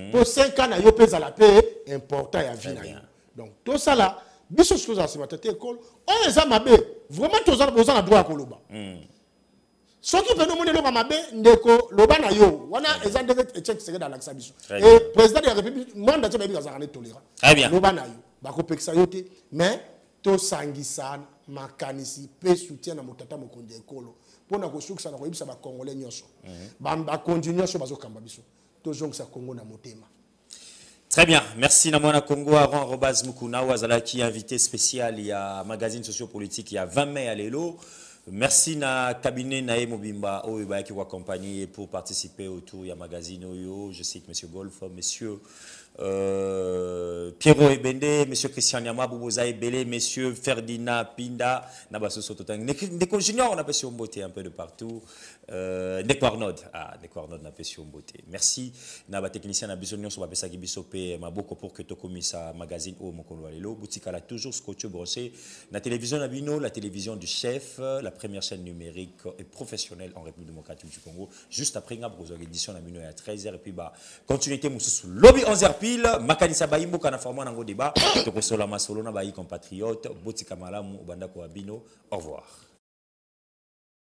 Speaker 2: pour 5 ans na yo pesa la paix important ya vie na yo. Donc tout ça là biso ce que ça c'est ma tête école on les a mabé vraiment tous on a droit à koloba. Ce qui peut nous mener le mabé ndeko loba na yo wana ezande check c'est dans l'accès biso et président de la République monde ati babi azarane tolérant.
Speaker 1: Très bien.
Speaker 2: Loba na yo ba ko pekisa yo te mais to sangisa makanisi pe soutien na motata mokonde ekolo pona ko sukisa na ko yebisa ba congolais nyoso ba continuer so bazo kamba biso to jongisa Congo na motema.
Speaker 1: Très bien, merci Namona Congo, Aran Robaz Mukuna, Wazalaki, invité spécial, il y a magazine sociopolitique, il y a 20 mai à l'élo. Merci na cabinet Nae Mobimba, qui vous accompagner pour participer autour, il y a magazine Oyo, je cite M. Golf, M. Pierrot Ebende, M. Christian Yama, Bouboza Ebele, M. Ferdinand Pinda, Nabasso Sototang, Neko Junior, on a passé au beauté un peu de partout. Neko Arnaud, n'a pas su beauté. Merci. Naba technicien na bisonnion sur Babessa Gibisope, ma beaucoup pour que tu commis sa magazine au Mokolo Alelo. Boutique à la toujours scotché brossé. La télévision Nabino, la télévision du chef, la première chaîne numérique et professionnelle en République démocratique du Congo. Juste après, Ngabrozo, l'édition Nabino est à 13h. Et puis, continuité, Moussou, lobby 11h pile. Makanisa Baïmbo, Kanaforma, Nango débat. Toko Solama Solona, Baï compatriote. Boutique à Malamu, Bandako Abino. Au revoir.